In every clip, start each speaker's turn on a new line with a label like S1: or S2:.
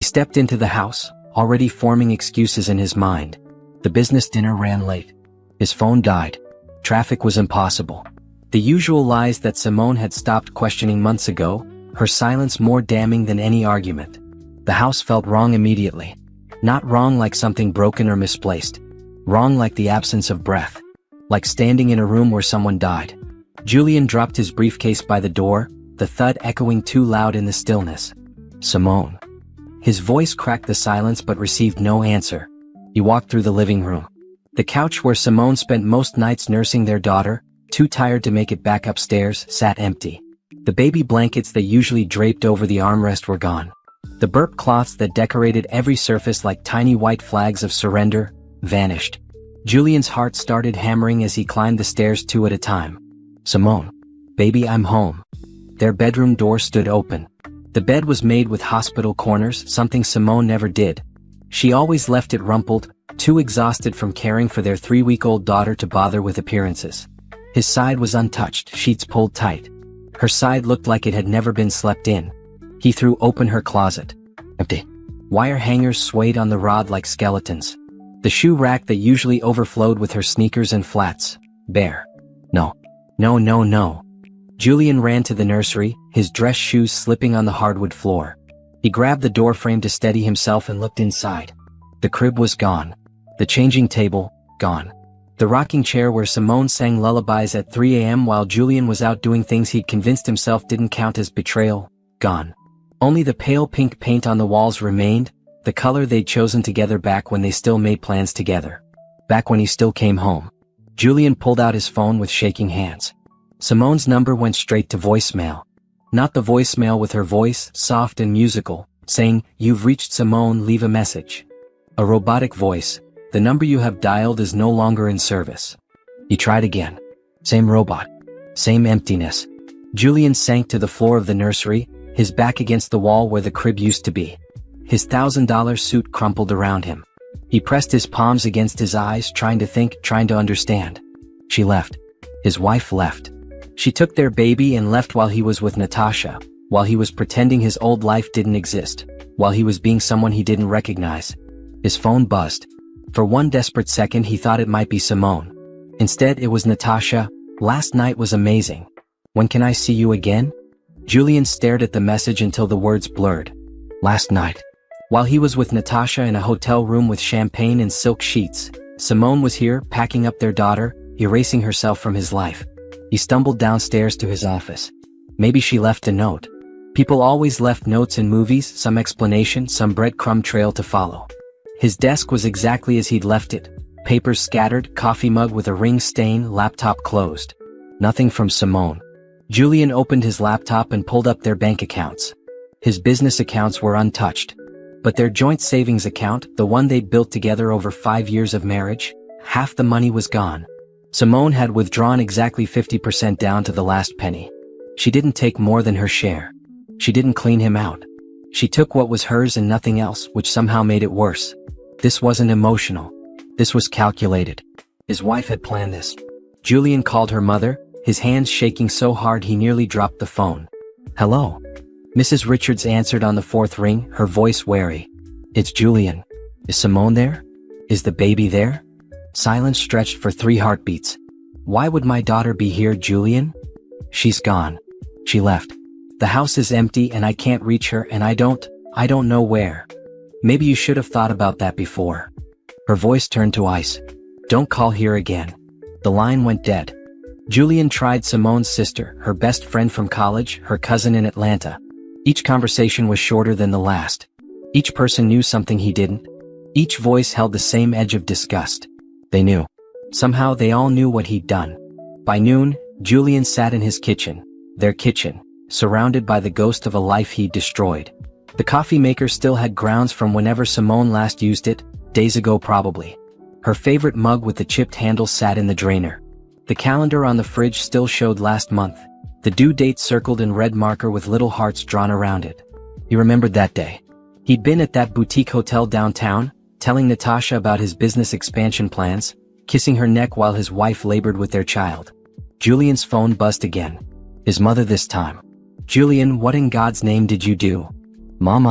S1: He stepped into the house, already forming excuses in his mind. The business dinner ran late. His phone died. Traffic was impossible. The usual lies that Simone had stopped questioning months ago, her silence more damning than any argument. The house felt wrong immediately. Not wrong like something broken or misplaced. Wrong like the absence of breath. Like standing in a room where someone died. Julian dropped his briefcase by the door, the thud echoing too loud in the stillness. Simone. His voice cracked the silence but received no answer. He walked through the living room. The couch where Simone spent most nights nursing their daughter, too tired to make it back upstairs, sat empty. The baby blankets that usually draped over the armrest were gone. The burp cloths that decorated every surface like tiny white flags of surrender, vanished. Julian's heart started hammering as he climbed the stairs 2 at a time. Simone. Baby, I'm home. Their bedroom door stood open. The bed was made with hospital corners, something Simone never did. She always left it rumpled, too exhausted from caring for their 3-week-old daughter to bother with appearances. His side was untouched, sheets pulled tight. Her side looked like it had never been slept in. He threw open her closet. Empty. Wire hangers swayed on the rod like skeletons. The shoe rack that usually overflowed with her sneakers and flats, bare. No. No, no, no. Julian ran to the nursery, his dress shoes slipping on the hardwood floor. He grabbed the doorframe to steady himself and looked inside. The crib was gone. The changing table, gone. The rocking chair where Simone sang lullabies at 3 a.m. while Julian was out doing things he'd convinced himself didn't count as betrayal, gone. Only the pale pink paint on the walls remained, the color they'd chosen together back when they still made plans together. Back when he still came home. Julian pulled out his phone with shaking hands. Simone's number went straight to voicemail. Not the voicemail with her voice, soft and musical, saying, "You've reached Simone, leave a message." A robotic voice, "The number you have dialed is no longer in service." He tried again. Same robot. Same emptiness. Julian sank to the floor of the nursery, his back against the wall where the crib used to be. His $1,000 suit crumpled around him. He pressed his palms against his eyes, trying to think, trying to understand. She left. His wife left. She took their baby and left while he was with Natasha, while he was pretending his old life didn't exist, while he was being someone he didn't recognize. His phone buzzed. For one desperate second he thought it might be Simone. Instead it was Natasha. "Last night was amazing. When can I see you again?" Julian stared at the message until the words blurred. Last night. While he was with Natasha in a hotel room with champagne and silk sheets, Simone was here, packing up their daughter, erasing herself from his life. He stumbled downstairs to his office. Maybe she left a note. People always left notes in movies, some explanation, some breadcrumb trail to follow. His desk was exactly as he'd left it. Papers scattered, coffee mug with a ring stain, laptop closed. Nothing from Simone. Julian opened his laptop and pulled up their bank accounts. His business accounts were untouched. But their joint savings account, the one they'd built together over 5 years of marriage, half the money was gone. Simone had withdrawn exactly 50% down to the last penny. She didn't take more than her share. She didn't clean him out. She took what was hers and nothing else, which somehow made it worse. This wasn't emotional. This was calculated. His wife had planned this. Julian called her mother, his hands shaking so hard he nearly dropped the phone. "Hello?" Mrs. Richards answered on the 4th ring, her voice wary. "It's Julian. Is Simone there? Is the baby there?" Silence stretched for 3 heartbeats. "Why would my daughter be here, Julian?" "She's gone. She left. The house is empty and I can't reach her and I don't know where." "Maybe you should have thought about that before." Her voice turned to ice. "Don't call here again." The line went dead. Julian tried Simone's sister, her best friend from college, her cousin in Atlanta. Each conversation was shorter than the last. Each person knew something he didn't. Each voice held the same edge of disgust. They knew. Somehow they all knew what he'd done. By noon, Julian sat in his kitchen, their kitchen, surrounded by the ghost of a life he'd destroyed. The coffee maker still had grounds from whenever Simone last used it, days ago probably. Her favorite mug with the chipped handle sat in the drainer. The calendar on the fridge still showed last month, the due date circled in red marker with little hearts drawn around it. He remembered that day. He'd been at that boutique hotel downtown, telling Natasha about his business expansion plans, kissing her neck while his wife labored with their child. Julian's phone buzzed again. His mother this time. "Julian, what in God's name did you do?" "Mom,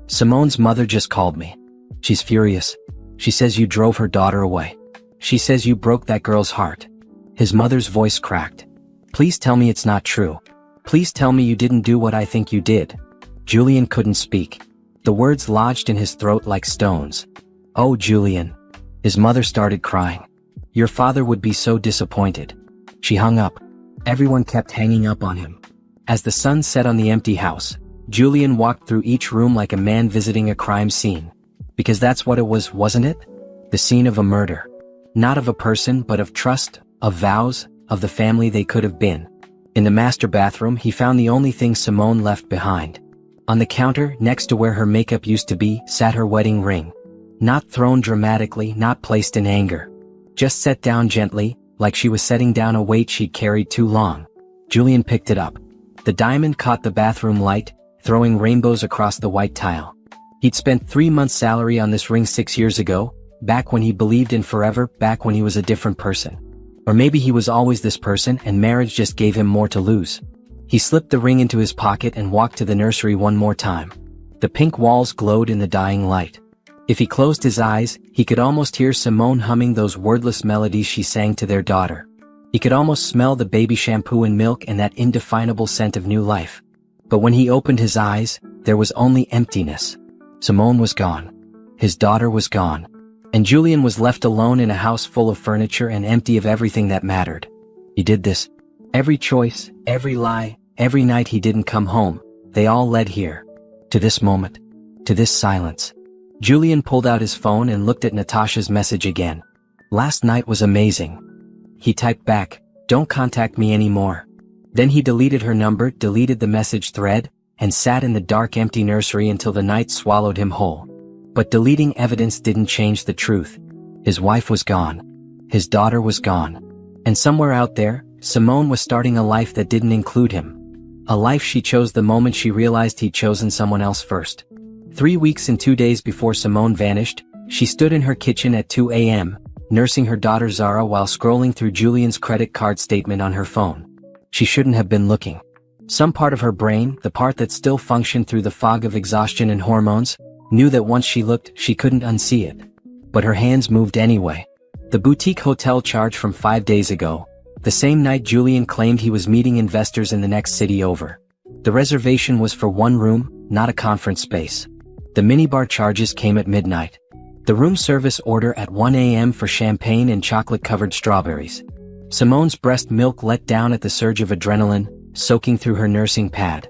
S1: Simone's mother just called me. She's furious. She says you drove her daughter away. She says you broke that girl's heart. His mother's voice cracked. Please tell me it's not true. Please tell me you didn't do what I think you did. Julian couldn't speak. The words lodged in his throat like stones. Oh, Julian. His mother started crying. Your father would be so disappointed. She hung up. Everyone kept hanging up on him. As the sun set on the empty house, Julian walked through each room like a man visiting a crime scene. Because that's what it was, wasn't it? The scene of a murder. Not of a person, but of trust, of vows, of the family they could have been. In the master bathroom, he found the only thing Simone left behind. On the counter, next to where her makeup used to be, sat her wedding ring. Not thrown dramatically, not placed in anger. Just set down gently, like she was setting down a weight she'd carried too long. Julian picked it up. The diamond caught the bathroom light, throwing rainbows across the white tile. He'd spent 3 months' salary on this ring 6 years ago, back when he believed in forever, back when he was a different person. Or maybe he was always this person and marriage just gave him more to lose. He slipped the ring into his pocket and walked to the nursery one more time. The pink walls glowed in the dying light. If he closed his eyes, he could almost hear Simone humming those wordless melodies she sang to their daughter. He could almost smell the baby shampoo and milk and that indefinable scent of new life. But when he opened his eyes, there was only emptiness. Simone was gone. His daughter was gone. And Julian was left alone in a house full of furniture and empty of everything that mattered. He did this. Every choice, every lie, every night he didn't come home, they all led here. To this moment. To this silence. Julian pulled out his phone and looked at Natasha's message again. Last night was amazing. He typed back, don't contact me anymore. Then he deleted her number, deleted the message thread, and sat in the dark empty nursery until the night swallowed him whole. But deleting evidence didn't change the truth. His wife was gone. His daughter was gone. And somewhere out there, Simone was starting a life that didn't include him. A life she chose the moment she realized he'd chosen someone else first. 3 weeks and 2 days before Simone vanished, she stood in her kitchen at 2 a.m., nursing her daughter Zara while scrolling through Julian's credit card statement on her phone. She shouldn't have been looking. Some part of her brain, the part that still functioned through the fog of exhaustion and hormones, knew that once she looked, she couldn't unsee it. But her hands moved anyway. The boutique hotel charge from 5 days ago, the same night Julian claimed he was meeting investors in the next city over. The reservation was for one room, not a conference space. The minibar charges came at midnight. The room service order at 1 a.m. for champagne and chocolate-covered strawberries. Simone's breast milk let down at the surge of adrenaline, soaking through her nursing pad.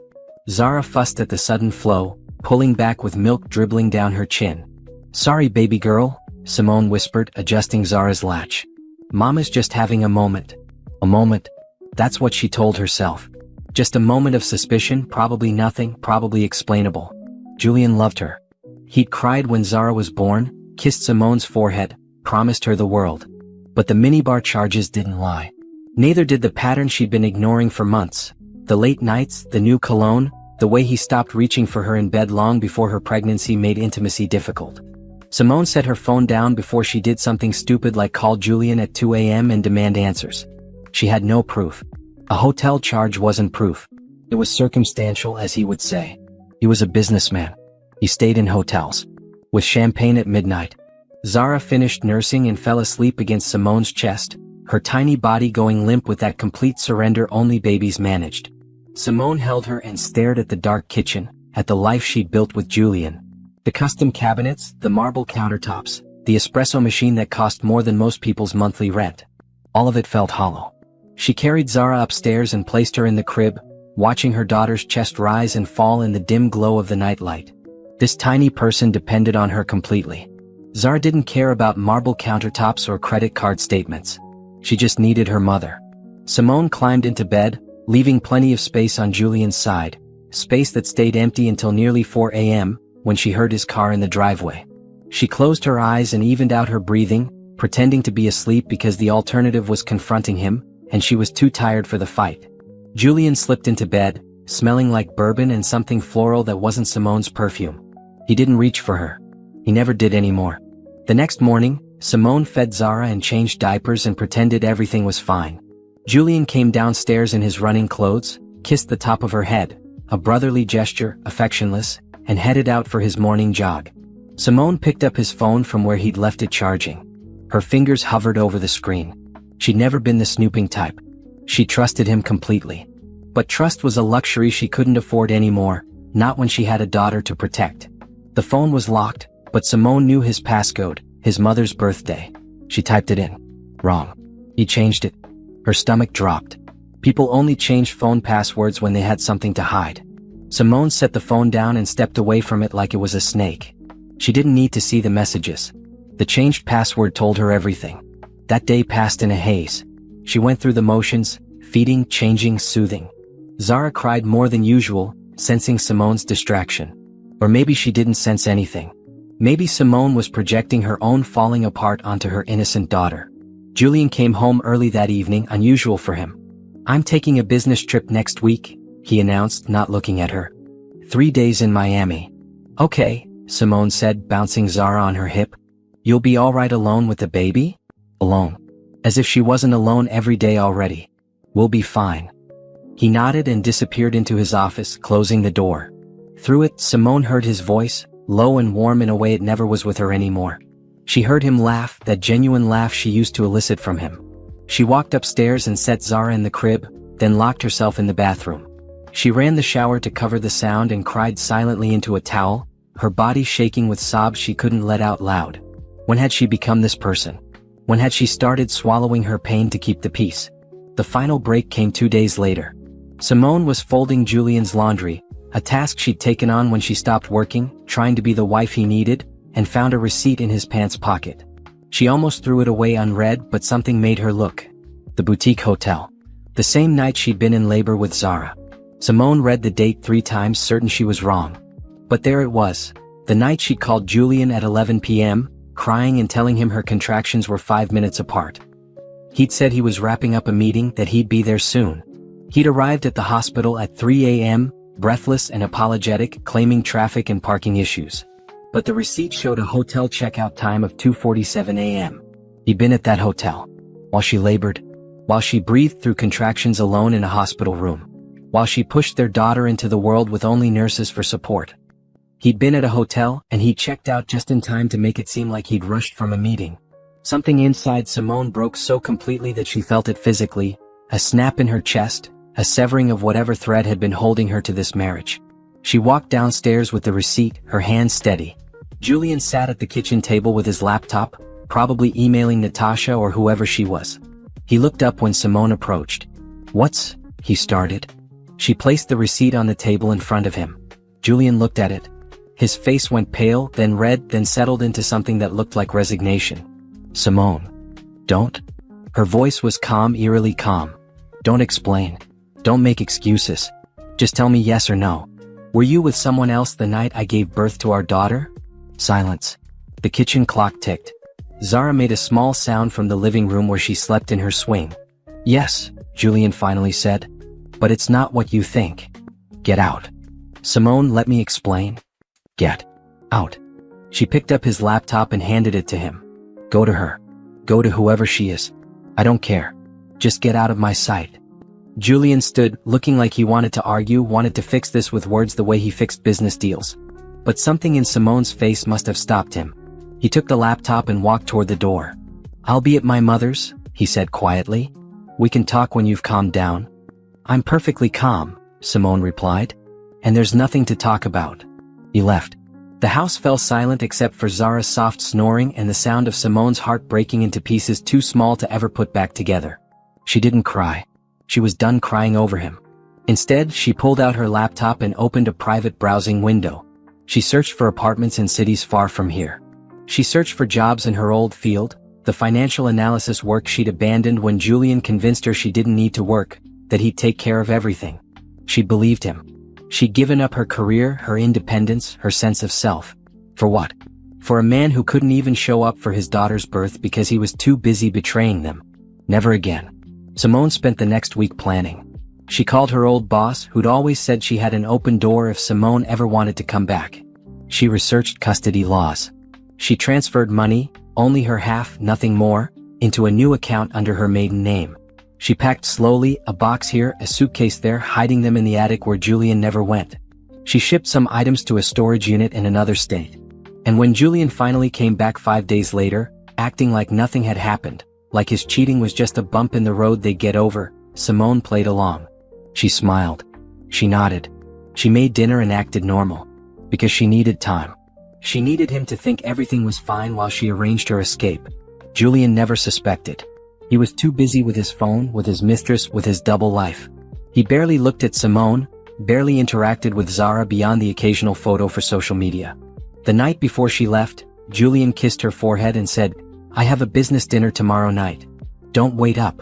S1: Zara fussed at the sudden flow, pulling back with milk dribbling down her chin. Sorry, baby girl, Simone whispered, adjusting Zara's latch. Mama's just having a moment. A moment. That's what she told herself. Just a moment of suspicion, probably nothing, probably explainable. Julian loved her. He'd cried when Zara was born, kissed Simone's forehead, promised her the world. But the minibar charges didn't lie. Neither did the pattern she'd been ignoring for months. The late nights, the new cologne, the way he stopped reaching for her in bed long before her pregnancy made intimacy difficult. Simone set her phone down before she did something stupid like call Julian at 2 a.m. and demand answers. She had no proof. A hotel charge wasn't proof. It was circumstantial, as he would say. He was a businessman. He stayed in hotels. With champagne at midnight. Zara finished nursing and fell asleep against Simone's chest, her tiny body going limp with that complete surrender only babies managed. Simone held her and stared at the dark kitchen, at the life she'd built with Julian. The custom cabinets, the marble countertops, the espresso machine that cost more than most people's monthly rent. All of it felt hollow. She carried Zara upstairs and placed her in the crib, watching her daughter's chest rise and fall in the dim glow of the nightlight. This tiny person depended on her completely. Zara didn't care about marble countertops or credit card statements. She just needed her mother. Simone climbed into bed, leaving plenty of space on Julian's side, space that stayed empty until nearly 4 a.m., when she heard his car in the driveway. She closed her eyes and evened out her breathing, pretending to be asleep because the alternative was confronting him, and she was too tired for the fight. Julian slipped into bed, smelling like bourbon and something floral that wasn't Simone's perfume. He didn't reach for her. He never did anymore. The next morning, Simone fed Zara and changed diapers and pretended everything was fine. Julian came downstairs in his running clothes, kissed the top of her head, a brotherly gesture, affectionless, and headed out for his morning jog. Simone picked up his phone from where he'd left it charging. Her fingers hovered over the screen. She'd never been the snooping type. She trusted him completely. But trust was a luxury she couldn't afford anymore, not when she had a daughter to protect. The phone was locked, but Simone knew his passcode, his mother's birthday. She typed it in. Wrong. He changed it. Her stomach dropped. People only changed phone passwords when they had something to hide. Simone set the phone down and stepped away from it like it was a snake. She didn't need to see the messages. The changed password told her everything. That day passed in a haze. She went through the motions, feeding, changing, soothing. Zara cried more than usual, sensing Simone's distraction. Or maybe she didn't sense anything. Maybe Simone was projecting her own falling apart onto her innocent daughter. Julian came home early that evening, unusual for him. "I'm taking a business trip next week," he announced, not looking at her. 3 days in Miami. "Okay," Simone said, bouncing Zara on her hip. "You'll be all right alone with the baby?" "Alone." As if she wasn't alone every day already. "We'll be fine." He nodded and disappeared into his office, closing the door. Through it, Simone heard his voice, low and warm in a way it never was with her anymore. She heard him laugh, that genuine laugh she used to elicit from him. She walked upstairs and set Zara in the crib, then locked herself in the bathroom. She ran the shower to cover the sound and cried silently into a towel, her body shaking with sobs she couldn't let out loud. When had she become this person? When had she started swallowing her pain to keep the peace? The final break came 2 days later. Simone was folding Julian's laundry, a task she'd taken on when she stopped working, trying to be the wife he needed, and found a receipt in his pants pocket. She almost threw it away unread, but something made her look. The boutique hotel. The same night she'd been in labor with Zara. Simone read the date 3 times, certain she was wrong. But there it was, the night she'd called Julian at 11 p.m., crying and telling him her contractions were 5 minutes apart. He'd said he was wrapping up a meeting, that he'd be there soon. He'd arrived at the hospital at 3 a.m., breathless and apologetic, claiming traffic and parking issues. But the receipt showed a hotel checkout time of 2:47 a.m. He'd been at that hotel. While she labored. While she breathed through contractions alone in a hospital room. While she pushed their daughter into the world with only nurses for support. He'd been at a hotel, and he checked out just in time to make it seem like he'd rushed from a meeting. Something inside Simone broke so completely that she felt it physically, a snap in her chest, a severing of whatever thread had been holding her to this marriage. She walked downstairs with the receipt, her hands steady. Julian sat at the kitchen table with his laptop, probably emailing Natasha or whoever she was. He looked up when Simone approached. "What's?" he started. She placed the receipt on the table in front of him. Julian looked at it. His face went pale, then red, then settled into something that looked like resignation. "Simone. Don't." Her voice was calm, eerily calm. "Don't explain. Don't make excuses. Just tell me yes or no. Were you with someone else the night I gave birth to our daughter?" Silence. The kitchen clock ticked. Zara made a small sound from the living room where she slept in her swing. "Yes," Julian finally said. "But it's not what you think. Get out." "Simone, let me explain." "Get out." She picked up his laptop and handed it to him. "Go to her. Go to whoever she is. I don't care. Just get out of my sight." Julian stood, looking like he wanted to argue, wanted to fix this with words the way he fixed business deals. But something in Simone's face must have stopped him. He took the laptop and walked toward the door. "I'll be at my mother's," he said quietly. "We can talk when you've calmed down." "I'm perfectly calm," Simone replied. "And there's nothing to talk about." He left. The house fell silent except for Zara's soft snoring and the sound of Simone's heart breaking into pieces too small to ever put back together. She didn't cry. She was done crying over him. Instead, she pulled out her laptop and opened a private browsing window. She searched for apartments in cities far from here. She searched for jobs in her old field, the financial analysis work she'd abandoned when Julian convinced her she didn't need to work, that he'd take care of everything. She believed him. She'd given up her career, her independence, her sense of self. For what? For a man who couldn't even show up for his daughter's birth because he was too busy betraying them. Never again. Simone spent the next week planning. She called her old boss, who'd always said she had an open door if Simone ever wanted to come back. She researched custody laws. She transferred money, only her half, nothing more, into a new account under her maiden name. She packed slowly, a box here, a suitcase there, hiding them in the attic where Julian never went. She shipped some items to a storage unit in another state. And when Julian finally came back 5 days later, acting like nothing had happened, like his cheating was just a bump in the road they'd get over, Simone played along. She smiled. She nodded. She made dinner and acted normal. Because she needed time. She needed him to think everything was fine while she arranged her escape. Julian never suspected. He was too busy with his phone, with his mistress, with his double life. He barely looked at Simone, barely interacted with Zara beyond the occasional photo for social media. The night before she left, Julian kissed her forehead and said, "I have a business dinner tomorrow night. Don't wait up."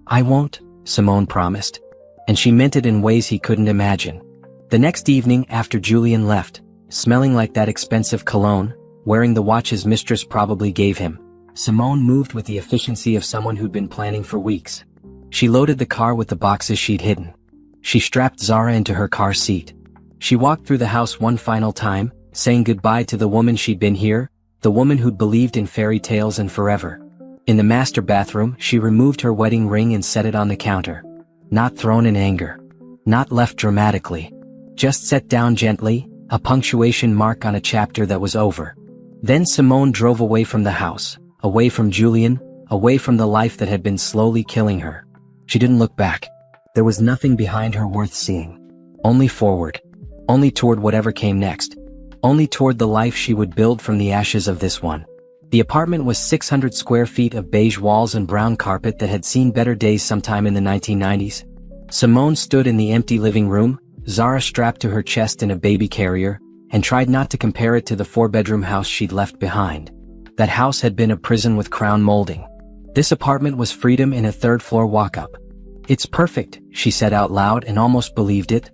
S1: "I won't," Simone promised. And she meant it in ways he couldn't imagine. The next evening after Julian left, smelling like that expensive cologne, wearing the watch his mistress probably gave him, Simone moved with the efficiency of someone who'd been planning for weeks. She loaded the car with the boxes she'd hidden. She strapped Zara into her car seat. She walked through the house one final time, saying goodbye to the woman she'd been here, the woman who'd believed in fairy tales and forever. In the master bathroom, she removed her wedding ring and set it on the counter. Not thrown in anger. Not left dramatically. Just set down gently, a punctuation mark on a chapter that was over. Then Simone drove away from the house, away from Julian, away from the life that had been slowly killing her. She didn't look back. There was nothing behind her worth seeing. Only forward. Only toward whatever came next. Only toward the life she would build from the ashes of this one. The apartment was 600 square feet of beige walls and brown carpet that had seen better days sometime in the 1990s. Simone stood in the empty living room, Zara strapped to her chest in a baby carrier, and tried not to compare it to the 4-bedroom house she'd left behind. That house had been a prison with crown molding. This apartment was freedom in a 3rd-floor walk-up. "It's perfect," she said out loud and almost believed it.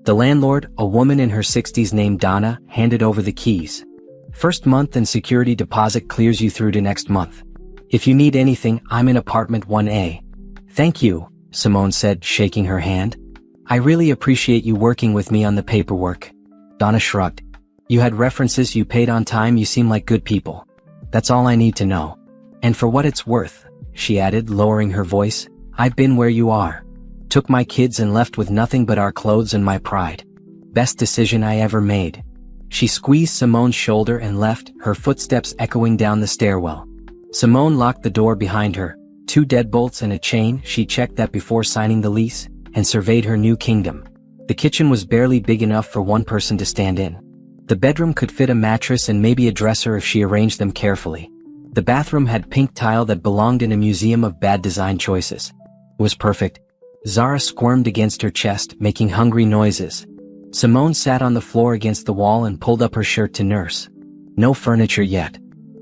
S1: The landlord, a woman in her 60s named Donna, handed over the keys. "First month and security deposit clears you through to next month. If you need anything, I'm in apartment 1A. "Thank you," Simone said, shaking her hand. "I really appreciate you working with me on the paperwork." Donna shrugged. "You had references, you paid on time, you seem like good people. That's all I need to know. And for what it's worth," she added, lowering her voice, "I've been where you are. Took my kids and left with nothing but our clothes and my pride. Best decision I ever made." She squeezed Simone's shoulder and left, her footsteps echoing down the stairwell. Simone locked the door behind her. 2 deadbolts and a chain, she checked that before signing the lease, and surveyed her new kingdom. The kitchen was barely big enough for one person to stand in. The bedroom could fit a mattress and maybe a dresser if she arranged them carefully. The bathroom had pink tile that belonged in a museum of bad design choices. It was perfect. Zara squirmed against her chest, making hungry noises. Simone sat on the floor against the wall and pulled up her shirt to nurse. No furniture yet.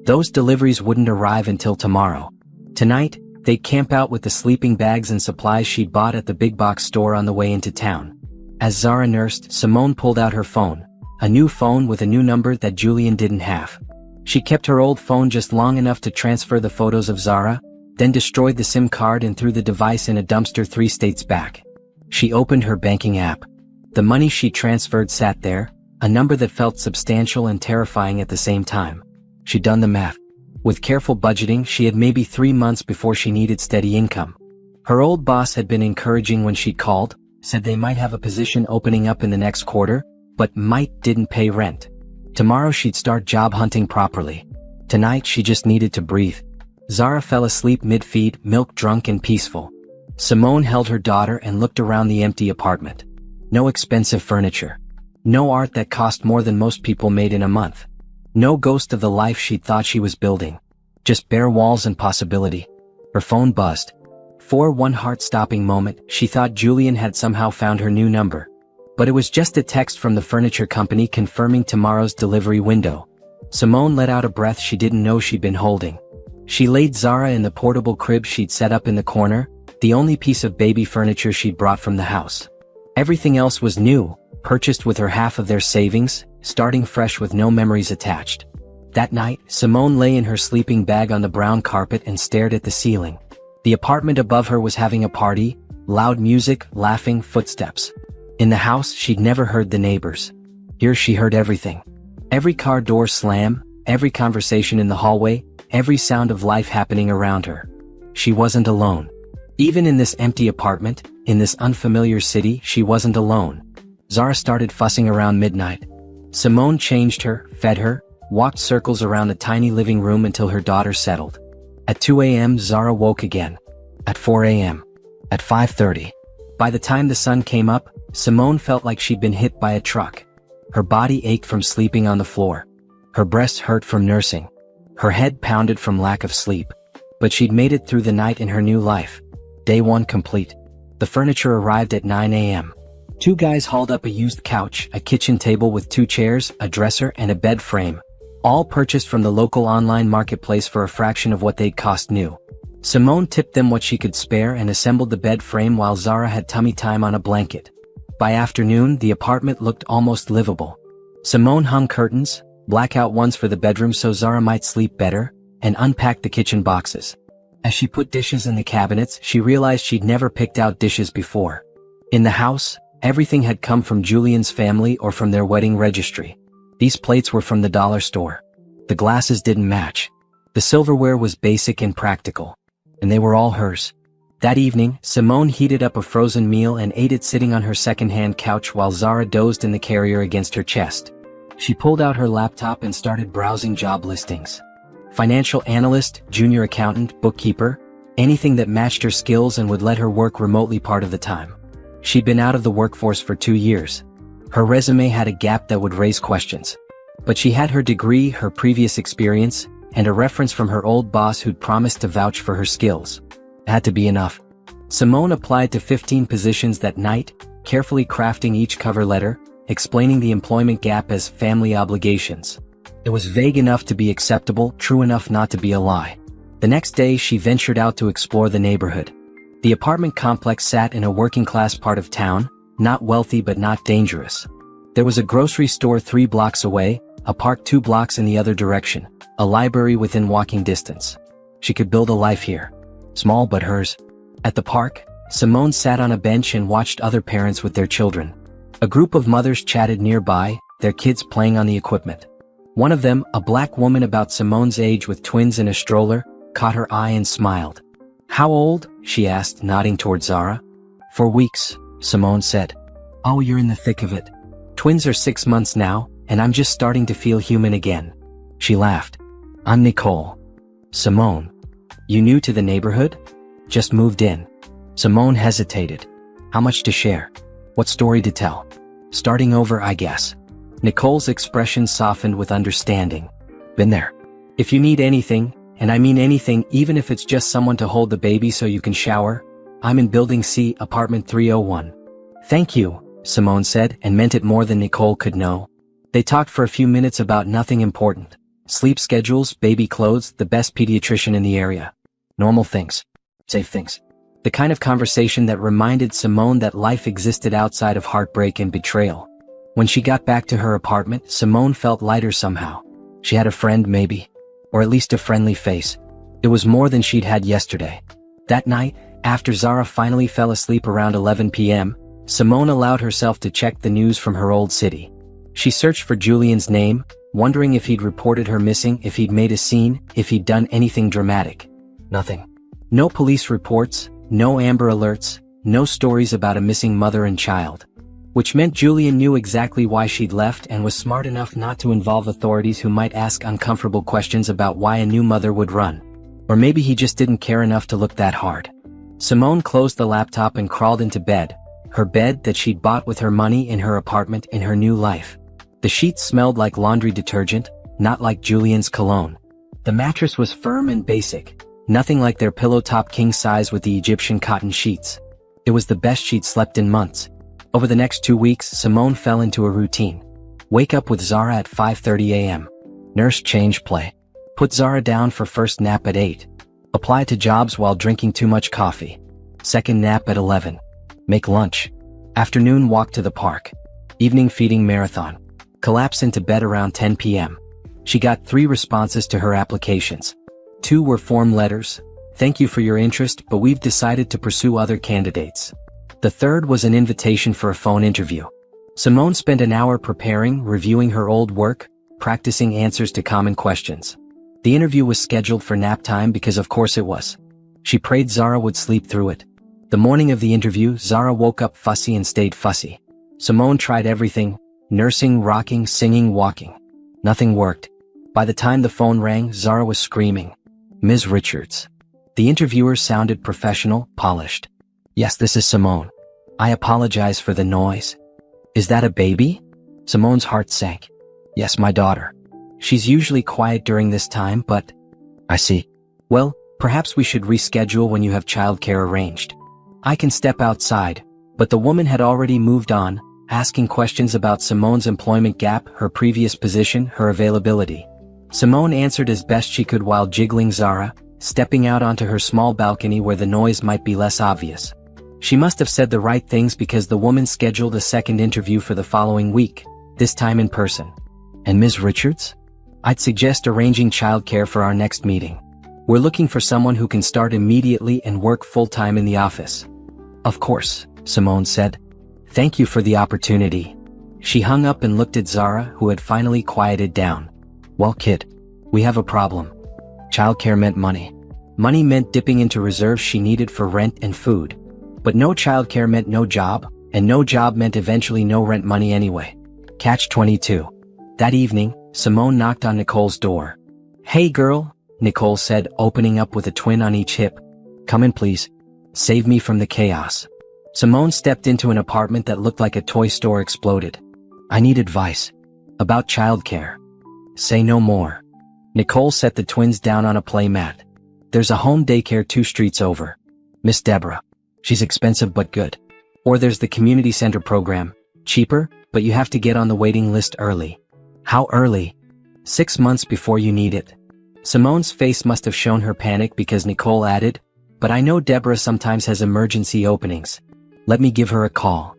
S1: Those deliveries wouldn't arrive until tomorrow. Tonight, they'd camp out with the sleeping bags and supplies she'd bought at the big box store on the way into town. As Zara nursed, Simone pulled out her phone. A new phone with a new number that Julian didn't have. She kept her old phone just long enough to transfer the photos of Zara, then destroyed the SIM card and threw the device in a dumpster 3 states back. She opened her banking app. The money she transferred sat there, a number that felt substantial and terrifying at the same time. She'd done the math. With careful budgeting, she had maybe 3 months before she needed steady income. Her old boss had been encouraging when she'd called, said they might have a position opening up in the next quarter, but might didn't pay rent. Tomorrow she'd start job hunting properly. Tonight she just needed to breathe. Zara fell asleep mid-feed, milk-drunk and peaceful. Simone held her daughter and looked around the empty apartment. No expensive furniture. No art that cost more than most people made in a month. No ghost of the life she'd thought she was building. Just bare walls and possibility. Her phone buzzed. For one heart-stopping moment, she thought Julian had somehow found her new number. But it was just a text from the furniture company confirming tomorrow's delivery window. Simone let out a breath she didn't know she'd been holding. She laid Zara in the portable crib she'd set up in the corner, the only piece of baby furniture she'd brought from the house. Everything else was new, purchased with her half of their savings, starting fresh with no memories attached. That night, Simone lay in her sleeping bag on the brown carpet and stared at the ceiling. The apartment above her was having a party, loud music, laughing, footsteps. In the house, she'd never heard the neighbors. Here she heard everything. Every car door slam, every conversation in the hallway, every sound of life happening around her. She wasn't alone. Even in this empty apartment, in this unfamiliar city, she wasn't alone. Zara started fussing around midnight. Simone changed her, fed her, walked circles around the tiny living room until her daughter settled. At 2 a.m. Zara woke again. At 4 a.m. At 5:30. By the time the sun came up, Simone felt like she'd been hit by a truck. Her body ached from sleeping on the floor. Her breasts hurt from nursing. Her head pounded from lack of sleep. But she'd made it through the night in her new life. Day 1 complete. The furniture arrived at 9 a.m. 2 guys hauled up a used couch, a kitchen table with 2 chairs, a dresser, and a bed frame. All purchased from the local online marketplace for a fraction of what they'd cost new. Simone tipped them what she could spare and assembled the bed frame while Zara had tummy time on a blanket. By afternoon, the apartment looked almost livable. Simone hung curtains, blackout ones for the bedroom so Zara might sleep better, and unpacked the kitchen boxes. As she put dishes in the cabinets, she realized she'd never picked out dishes before. In the house, everything had come from Julian's family or from their wedding registry. These plates were from the dollar store. The glasses didn't match. The silverware was basic and practical. And they were all hers. That evening, Simone heated up a frozen meal and ate it sitting on her second-hand couch while Zara dozed in the carrier against her chest. She pulled out her laptop and started browsing job listings. Financial analyst, junior accountant, bookkeeper, anything that matched her skills and would let her work remotely part of the time. She'd been out of the workforce for 2 years. Her resume had a gap that would raise questions. But she had her degree, her previous experience, and a reference from her old boss who'd promised to vouch for her skills. It had to be enough. Simone applied to 15 positions that night, carefully crafting each cover letter, explaining the employment gap as family obligations. It was vague enough to be acceptable, true enough not to be a lie. The next day, she ventured out to explore the neighborhood. The apartment complex sat in a working-class part of town, not wealthy but not dangerous. There was a grocery store 3 blocks away, a park 2 blocks in the other direction, a library within walking distance. She could build a life here. Small but hers. At the park, Simone sat on a bench and watched other parents with their children. A group of mothers chatted nearby, their kids playing on the equipment. One of them, a black woman about Simone's age with twins in a stroller, caught her eye and smiled. "How old?" she asked, nodding toward Zara. "4 weeks," Simone said. "Oh, you're in the thick of it. Twins are 6 months now, and I'm just starting to feel human again." She laughed. "I'm Nicole." "Simone. You new to the neighborhood?" "Just moved in." Simone hesitated. How much to share? What story to tell? "Starting over, I guess." Nicole's expression softened with understanding. "Been there. If you need anything, and I mean anything, even if it's just someone to hold the baby so you can shower, I'm in Building C, apartment 301. "Thank you," Simone said, and meant it more than Nicole could know. They talked for a few minutes about nothing important. Sleep schedules, baby clothes, the best pediatrician in the area. Normal things. Safe things. The kind of conversation that reminded Simone that life existed outside of heartbreak and betrayal. When she got back to her apartment, Simone felt lighter somehow. She had a friend, maybe. Or at least a friendly face. It was more than she'd had yesterday. That night, after Zara finally fell asleep around 11 p.m., Simone allowed herself to check the news from her old city. She searched for Julian's name, wondering if he'd reported her missing, if he'd made a scene, if he'd done anything dramatic. Nothing. No police reports, no Amber Alerts, no stories about a missing mother and child. Which meant Julian knew exactly why she'd left and was smart enough not to involve authorities who might ask uncomfortable questions about why a new mother would run. Or maybe he just didn't care enough to look that hard. Simone closed the laptop and crawled into bed, her bed that she'd bought with her money in her apartment in her new life. The sheets smelled like laundry detergent, not like Julian's cologne. The mattress was firm and basic, nothing like their pillow top king size with the Egyptian cotton sheets. It was the best she'd slept in months. Over the next 2 weeks, Simone fell into a routine. Wake up with Zara at 5:30 a.m. Nurse, change, play. Put Zara down for first nap at 8. Apply to jobs while drinking too much coffee. Second nap at 11. Make lunch. Afternoon walk to the park. Evening feeding marathon. Collapse into bed around 10 p.m. She got 3 responses to her applications. 2 were form letters. "Thank you for your interest, but we've decided to pursue other candidates." The 3rd was an invitation for a phone interview. Simone spent an hour preparing, reviewing her old work, practicing answers to common questions. The interview was scheduled for nap time because of course it was. She prayed Zara would sleep through it. The morning of the interview, Zara woke up fussy and stayed fussy. Simone tried everything: nursing, rocking, singing, walking. Nothing worked. By the time the phone rang, Zara was screaming. "Ms. Richards." The interviewer sounded professional, polished. "Yes, this is Simone. I apologize for the noise." "Is that a baby?" Simone's heart sank. "Yes, my daughter. She's usually quiet during this time, but—" "I see. Well, perhaps we should reschedule when you have childcare arranged. I can step outside." But the woman had already moved on, asking questions about Simone's employment gap, her previous position, her availability. Simone answered as best she could while jiggling Zara, stepping out onto her small balcony where the noise might be less obvious. She must have said the right things because the woman scheduled a second interview for the following week, this time in person. "And Ms. Richards? I'd suggest arranging childcare for our next meeting. We're looking for someone who can start immediately and work full-time in the office." "Of course," Simone said. "Thank you for the opportunity." She hung up and looked at Zara, who had finally quieted down. "Well, kid, we have a problem." Childcare meant money. Money meant dipping into reserves she needed for rent and food. But no childcare meant no job, and no job meant eventually no rent money anyway. Catch 22. That evening, Simone knocked on Nicole's door. "Hey girl," Nicole said, opening up with a twin on each hip. "Come in please. Save me from the chaos." Simone stepped into an apartment that looked like a toy store exploded. "I need advice. About childcare." "Say no more." Nicole set the twins down on a play mat. "There's a home daycare 2 streets over. Miss Deborah. She's expensive but good. Or there's the community center program. Cheaper, but you have to get on the waiting list early." "How early?" "6 months before you need it." Simone's face must have shown her panic because Nicole added, "But I know Deborah sometimes has emergency openings. Let me give her a call."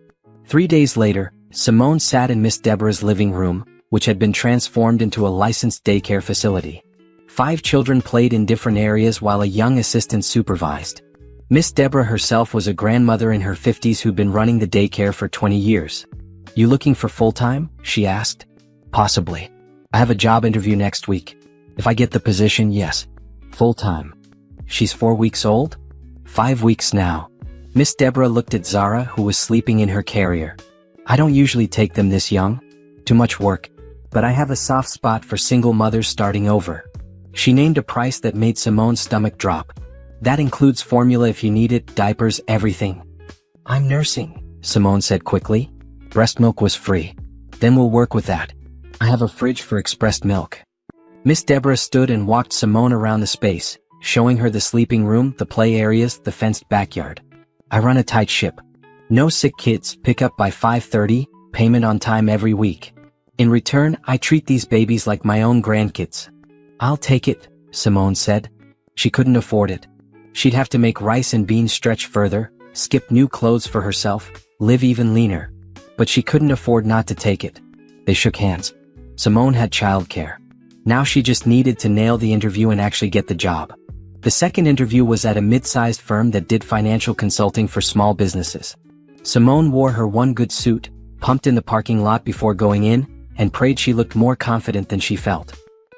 S1: 3 days later, Simone sat in Miss Deborah's living room, which had been transformed into a licensed daycare facility. 5 children played in different areas while a young assistant supervised. Miss Deborah herself was a grandmother in her 50s who'd been running the daycare for 20 years. "You looking for full-time?" she asked. "Possibly. I have a job interview next week. If I get the position, yes. Full-time." "She's 4 weeks old?" "5 weeks now." Miss Deborah looked at Zara, who was sleeping in her carrier. "I don't usually take them this young. Too much work. But I have a soft spot for single mothers starting over." She named a price that made Simone's stomach drop. "That includes formula if you need it, diapers, everything." "I'm nursing," Simone said quickly. "Breast milk was free. Then we'll work with that. I have a fridge for expressed milk." Miss Deborah stood and walked Simone around the space, showing her the sleeping room, the play areas, the fenced backyard. "I run a tight ship. No sick kids, pick up by 5:30, payment on time every week. In return, I treat these babies like my own grandkids." "I'll take it," Simone said. She couldn't afford it. She'd have to make rice and beans stretch further, skip new clothes for herself, live even leaner. But she couldn't afford not to take it. They shook hands. Simone had childcare. Now she just needed to nail the interview and actually get the job. The second interview was at a mid-sized firm that did financial consulting for small businesses. Simone wore her one good suit, pumped in the parking lot before going in, and prayed she looked more confident than she felt.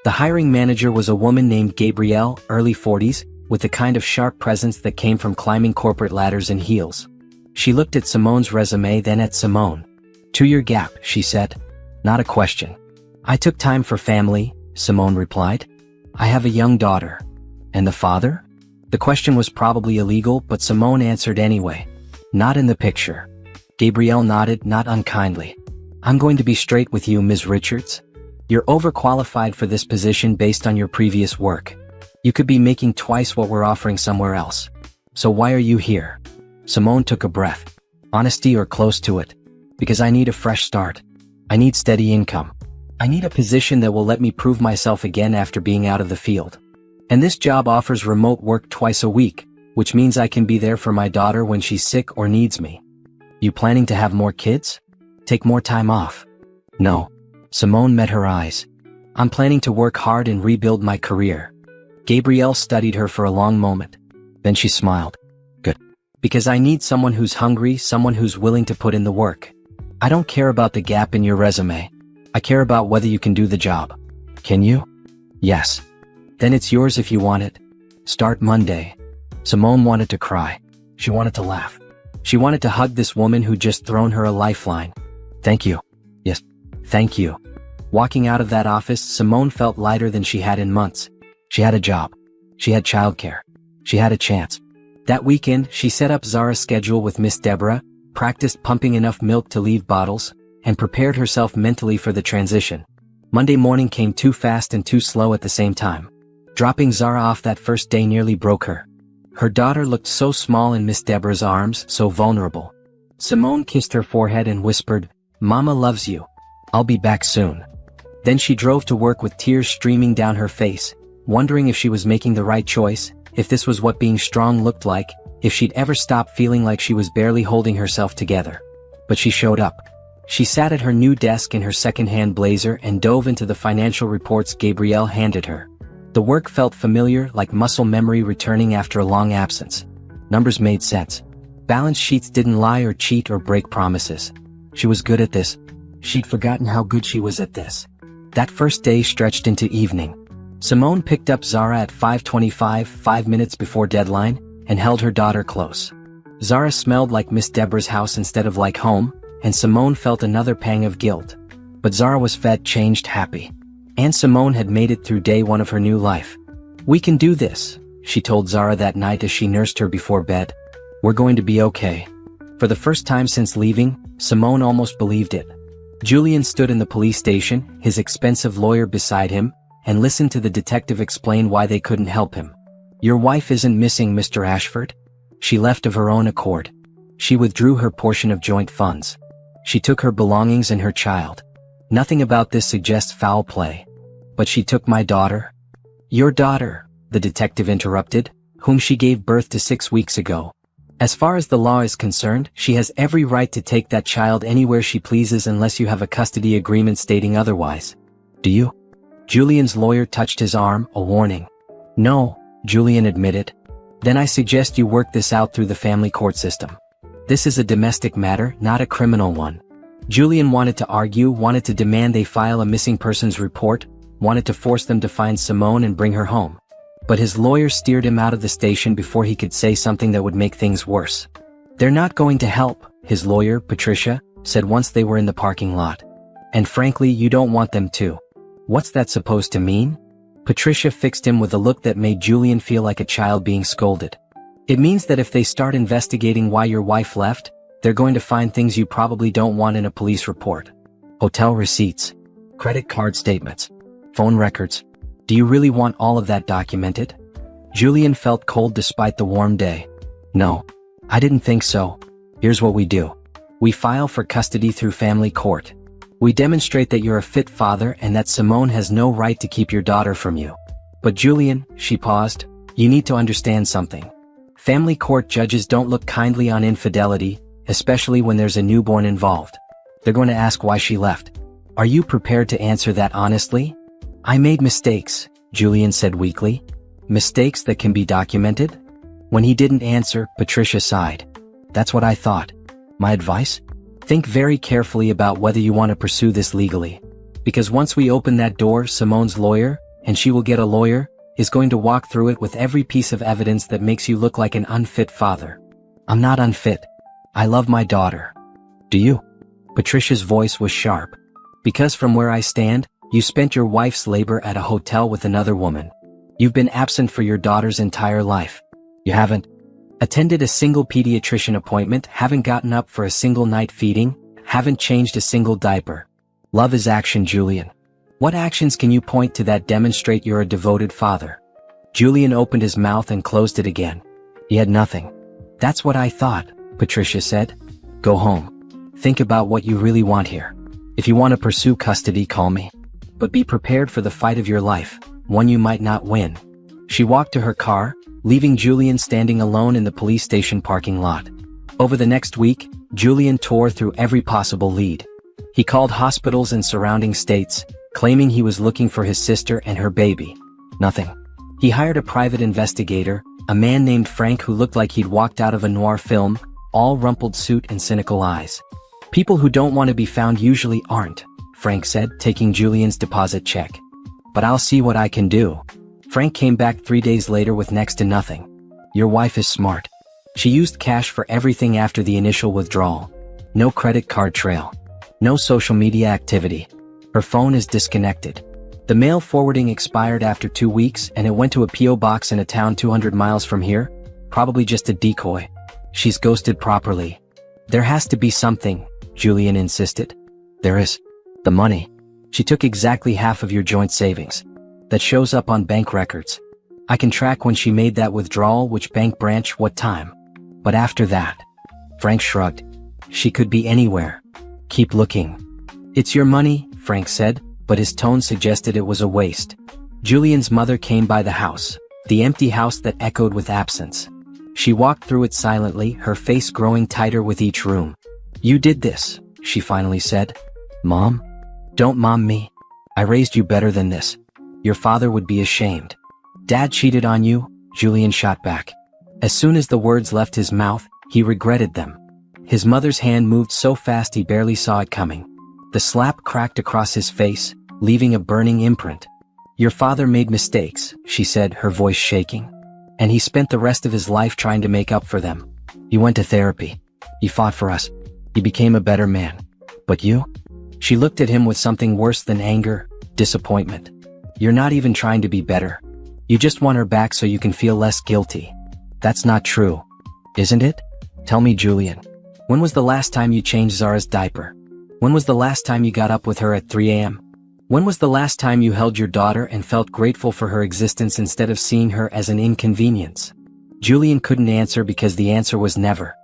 S1: The hiring manager was a woman named Gabrielle, early 40s, with the kind of sharp presence that came from climbing corporate ladders in heels. She looked at Simone's resume, then at Simone. "2-year gap," she said. "Not a question." "I took time for family," Simone replied. "I have a young daughter." "And the father?" The question was probably illegal, but Simone answered anyway. "Not in the picture." Gabrielle nodded, not unkindly. "I'm going to be straight with you, Ms. Richards. You're overqualified for this position based on your previous work. You could be making twice what we're offering somewhere else. So why are you here?" Simone took a breath. "Honesty or close to it. Because I need a fresh start. I need steady income. I need a position that will let me prove myself again after being out of the field. And this job offers remote work twice a week, which means I can be there for my daughter when she's sick or needs me." "You planning to have more kids? Take more time off?" "No." Simone met her eyes. "I'm planning to work hard and rebuild my career." Gabrielle studied her for a long moment. Then she smiled. "Good. Because I need someone who's hungry, someone who's willing to put in the work. I don't care about the gap in your resume. I care about whether you can do the job." "Can you?" "Yes." "Then it's yours if you want it. Start Monday." Simone wanted to cry. She wanted to laugh. She wanted to hug this woman who'd just thrown her a lifeline. Thank you. Yes, thank you. Walking out of that office, Simone felt lighter than she had in months. She had a job. She had childcare. She had a chance. That weekend, she set up Zara's schedule with Miss Deborah, practiced pumping enough milk to leave bottles, and prepared herself mentally for the transition. Monday morning came too fast and too slow at the same time. Dropping Zara off that first day nearly broke her. Her daughter looked so small in Miss Deborah's arms, so vulnerable. Simone kissed her forehead and whispered, "Mama loves you. I'll be back soon." Then she drove to work with tears streaming down her face, wondering if she was making the right choice, if this was what being strong looked like, if she'd ever stop feeling like she was barely holding herself together. But she showed up. She sat at her new desk in her second-hand blazer and dove into the financial reports Gabrielle handed her. The work felt familiar, like muscle memory returning after a long absence. Numbers made sense. Balance sheets didn't lie or cheat or break promises. She was good at this. She'd forgotten how good she was at this. That first day stretched into evening. Simone picked up Zara at 5:25, 5 minutes before deadline, and held her daughter close. Zara smelled like Miss Deborah's house instead of like home, and Simone felt another pang of guilt. But Zara was fed, changed, happy. And Simone had made it through day one of her new life. "We can do this," she told Zara that night as she nursed her before bed. "We're going to be okay." For the first time since leaving, Simone almost believed it. Julian stood in the police station, his expensive lawyer beside him, and listened to the detective explain why they couldn't help him. "Your wife isn't missing, Mr. Ashford. She left of her own accord. She withdrew her portion of joint funds. She took her belongings and her child. Nothing about this suggests foul play. But she took my daughter." "Your daughter," the detective interrupted, "whom she gave birth to 6 weeks ago. As far as the law is concerned, she has every right to take that child anywhere she pleases unless you have a custody agreement stating otherwise. Do you?" Julian's lawyer touched his arm, a warning. "No," Julian admitted. "Then I suggest you work this out through the family court system. This is a domestic matter, not a criminal one." Julian wanted to argue, wanted to demand they file a missing persons report, wanted to force them to find Simone and bring her home. But his lawyer steered him out of the station before he could say something that would make things worse. "They're not going to help," his lawyer, Patricia, said once they were in the parking lot. "And frankly, you don't want them to." "What's that supposed to mean?" Patricia fixed him with a look that made Julian feel like a child being scolded. "It means that if they start investigating why your wife left, they're going to find things you probably don't want in a police report. Hotel receipts, credit card statements, phone records. Do you really want all of that documented?" Julian felt cold despite the warm day. "No, I didn't think so. Here's what we do. We file for custody through family court. We demonstrate that you're a fit father and that Simone has no right to keep your daughter from you. But Julian," she paused, "you need to understand something. Family court judges don't look kindly on infidelity, especially when there's a newborn involved. They're going to ask why she left. Are you prepared to answer that honestly?" "I made mistakes," Julian said weakly. "Mistakes that can be documented?" When he didn't answer, Patricia sighed. "That's what I thought. My advice? Think very carefully about whether you want to pursue this legally. Because once we open that door, Simone's lawyer, and she will get a lawyer, is going to walk through it with every piece of evidence that makes you look like an unfit father." "I'm not unfit. I love my daughter." "Do you?" Patricia's voice was sharp. "Because from where I stand, you spent your wife's labor at a hotel with another woman. You've been absent for your daughter's entire life. You haven't attended a single pediatrician appointment, haven't gotten up for a single night feeding, haven't changed a single diaper. Love is action, Julian. What actions can you point to that demonstrate you're a devoted father?" Julian opened his mouth and closed it again. He had nothing. "That's what I thought," Patricia said. "Go home. Think about what you really want here. If you want to pursue custody, call me. But be prepared for the fight of your life, one you might not win." She walked to her car, leaving Julian standing alone in the police station parking lot. Over the next week, Julian tore through every possible lead. He called hospitals in surrounding states, claiming he was looking for his sister and her baby. Nothing. He hired a private investigator, a man named Frank who looked like he'd walked out of a noir film, all rumpled suit and cynical eyes. "People who don't want to be found usually aren't," Frank said, taking Julian's deposit check. "But I'll see what I can do." Frank came back 3 days later with next to nothing. "Your wife is smart. She used cash for everything after the initial withdrawal. No credit card trail. No social media activity. Her phone is disconnected. The mail forwarding expired after 2 weeks and it went to a P.O. box in a town 200 miles from here. Probably just a decoy. She's ghosted properly. There has to be something, Julian insisted. There is. The money. She took exactly half of your joint savings. That shows up on bank records. I can track when she made that withdrawal, which bank branch, what time. But after that. Frank shrugged. She could be anywhere. Keep looking. It's your money, Frank said, but his tone suggested it was a waste. Julian's mother came by the house, the empty house that echoed with absence. She walked through it silently, her face growing tighter with each room. You did this, she finally said. Mom? Don't mom me. I raised you better than this. Your father would be ashamed. Dad cheated on you, Julian shot back. As soon as the words left his mouth, he regretted them. His mother's hand moved so fast he barely saw it coming. The slap cracked across his face, leaving a burning imprint. Your father made mistakes, she said, her voice shaking. And he spent the rest of his life trying to make up for them. You went to therapy. You fought for us. You became a better man. But you? She looked at him with something worse than anger, disappointment. You're not even trying to be better. You just want her back so you can feel less guilty. That's not true. Isn't it? Tell me, Julian. When was the last time you changed Zara's diaper? When was the last time you got up with her at 3 a.m.? When was the last time you held your daughter and felt grateful for her existence instead of seeing her as an inconvenience? Julian couldn't answer because the answer was never.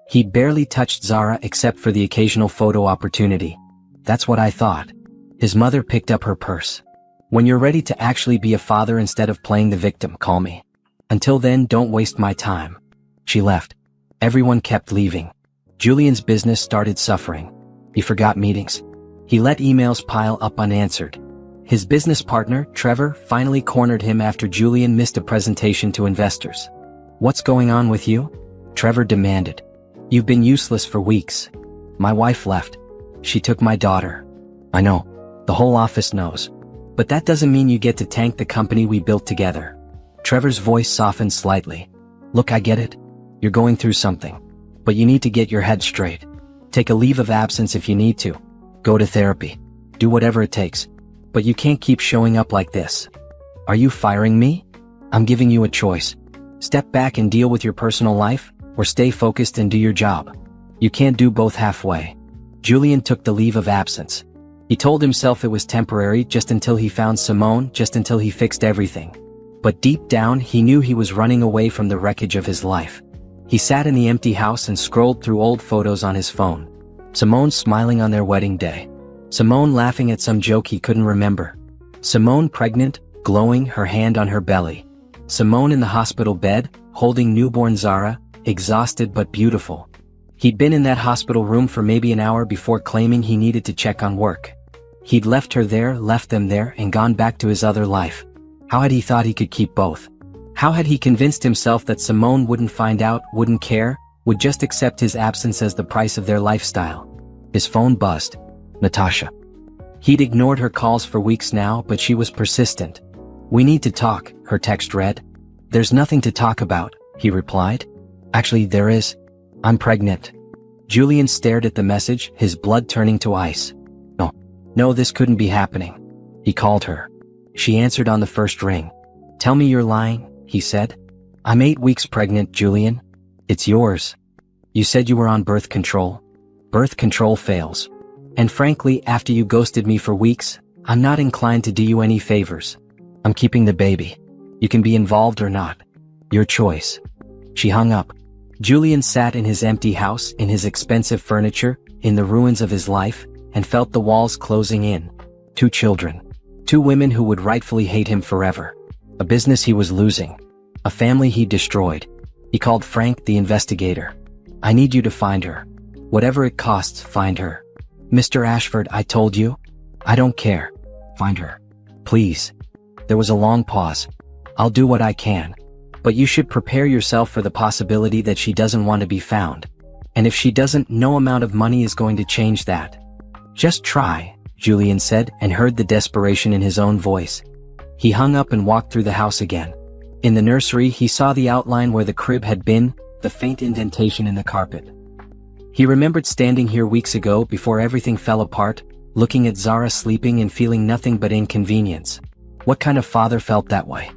S1: He barely touched Zara except for the occasional photo opportunity. That's what I thought. His mother picked up her purse. When you're ready to actually be a father instead of playing the victim, call me. Until then, don't waste my time. She left. Everyone kept leaving. Julian's business started suffering. He forgot meetings. He let emails pile up unanswered. His business partner, Trevor, finally cornered him after Julian missed a presentation to investors. What's going on with you? Trevor demanded. You've been useless for weeks. My wife left. She took my daughter. I know. The whole office knows. But that doesn't mean you get to tank the company we built together. Trevor's voice softened slightly. Look, I get it. You're going through something. But you need to get your head straight. Take a leave of absence if you need to. Go to therapy. Do whatever it takes. But you can't keep showing up like this. Are you firing me? I'm giving you a choice. Step back and deal with your personal life, or stay focused and do your job. You can't do both halfway. Julian took the leave of absence. He told himself it was temporary, just until he found Simone, just until he fixed everything. But deep down, he knew he was running away from the wreckage of his life. He sat in the empty house and scrolled through old photos on his phone. Simone smiling on their wedding day. Simone laughing at some joke he couldn't remember. Simone pregnant, glowing, her hand on her belly. Simone in the hospital bed, holding newborn Zara, exhausted but beautiful. He'd been in that hospital room for maybe an hour before claiming he needed to check on work. He'd left her there, left them there, and gone back to his other life. How had he thought he could keep both? How had he convinced himself that Simone wouldn't find out, wouldn't care, would just accept his absence as the price of their lifestyle? His phone buzzed. Natasha. He'd ignored her calls for weeks now, but she was persistent. We need to talk, her text read. There's nothing to talk about, he replied. Actually, there is. I'm pregnant. Julian stared at the message, his blood turning to ice. No, this couldn't be happening. He called her. She answered on the first ring. Tell me you're lying, he said. I'm 8 weeks pregnant, Julian. It's yours. You said you were on birth control. Birth control fails. And frankly, after you ghosted me for weeks, I'm not inclined to do you any favors. I'm keeping the baby. You can be involved or not. Your choice. She hung up. Julian sat in his empty house, in his expensive furniture, in the ruins of his life, and felt the walls closing in. 2 children. 2 women who would rightfully hate him forever. A business he was losing. A family he destroyed. He called Frank the investigator. I need you to find her. Whatever it costs, find her. Mr. Ashford, I told you. I don't care. Find her. Please. There was a long pause. I'll do what I can. But you should prepare yourself for the possibility that she doesn't want to be found. And if she doesn't, no amount of money is going to change that. Just try, Julian said, and heard the desperation in his own voice. He hung up and walked through the house again. In the nursery, he saw the outline where the crib had been, the faint indentation in the carpet. He remembered standing here weeks ago before everything fell apart, looking at Zara sleeping and feeling nothing but inconvenience. What kind of father felt that way?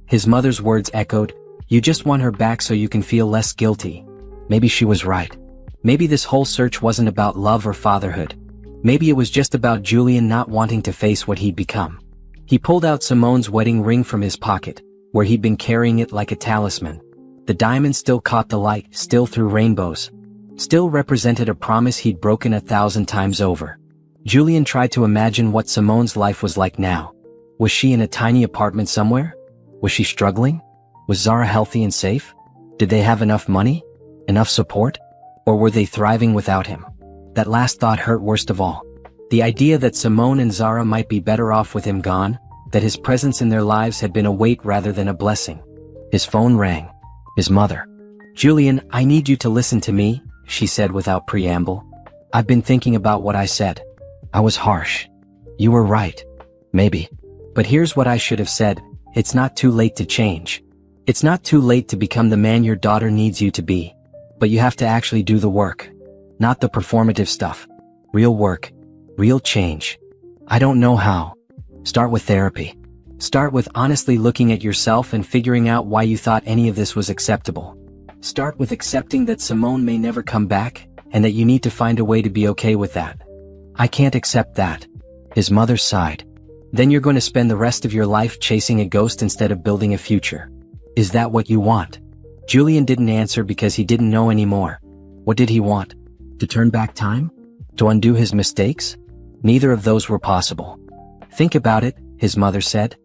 S1: His mother's words echoed, "You just want her back so you can feel less guilty." Maybe she was right. Maybe this whole search wasn't about love or fatherhood. Maybe it was just about Julian not wanting to face what he'd become. He pulled out Simone's wedding ring from his pocket, where he'd been carrying it like a talisman. The diamond still caught the light, still threw rainbows. Still represented a promise he'd broken 1,000 times over. Julian tried to imagine what Simone's life was like now. Was she in a tiny apartment somewhere? Was she struggling? Was Zara healthy and safe? Did they have enough money? Enough support? Or were they thriving without him? That last thought hurt worst of all. The idea that Simone and Zara might be better off with him gone, that his presence in their lives had been a weight rather than a blessing. His phone rang. His mother. "Julian, I need you to listen to me," she said without preamble. "I've been thinking about what I said. I was harsh. You were right. Maybe. But here's what I should have said. It's not too late to change. It's not too late to become the man your daughter needs you to be. But you have to actually do the work. Not the performative stuff. Real work. Real change. I don't know how. Start with therapy. Start with honestly looking at yourself and figuring out why you thought any of this was acceptable. Start with accepting that Simone may never come back, and that you need to find a way to be okay with that." "I can't accept that." His mother sighed. "Then you're going to spend the rest of your life chasing a ghost instead of building a future. Is that what you want?" Julian didn't answer because he didn't know anymore. What did he want? To turn back time? To undo his mistakes? Neither of those were possible. "Think about it," his mother said.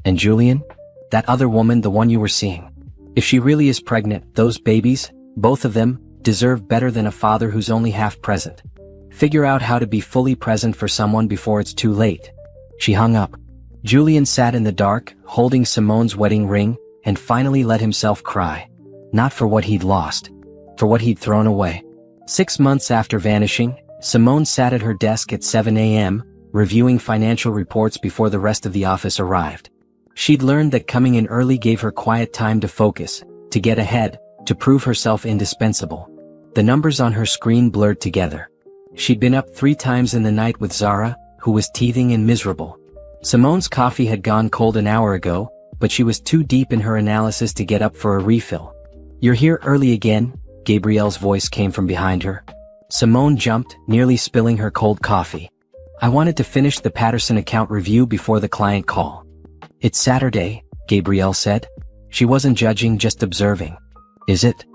S1: "And Julian? That other woman, the one you were seeing. If she really is pregnant, those babies, both of them, deserve better than a father who's only half present. Figure out how to be fully present for someone before it's too late." She hung up. Julian sat in the dark, holding Simone's wedding ring, and finally let himself cry. Not for what he'd lost. For what he'd thrown away. 6 months after vanishing, Simone sat at her desk at 7 a.m., reviewing financial reports before the rest of the office arrived. She'd learned that coming in early gave her quiet time to focus, to get ahead, to prove herself indispensable. The numbers on her screen blurred together. She'd been up 3 times in the night with Zara, who was teething and miserable. Simone's coffee had gone cold an hour ago, but she was too deep in her analysis to get up for a refill. "You're here early again," Gabrielle's voice came from behind her. Simone jumped, nearly spilling her cold coffee. "I wanted to finish the Patterson account review before the client call." "It's Saturday," Gabrielle said. She wasn't judging, just observing. "Is it?"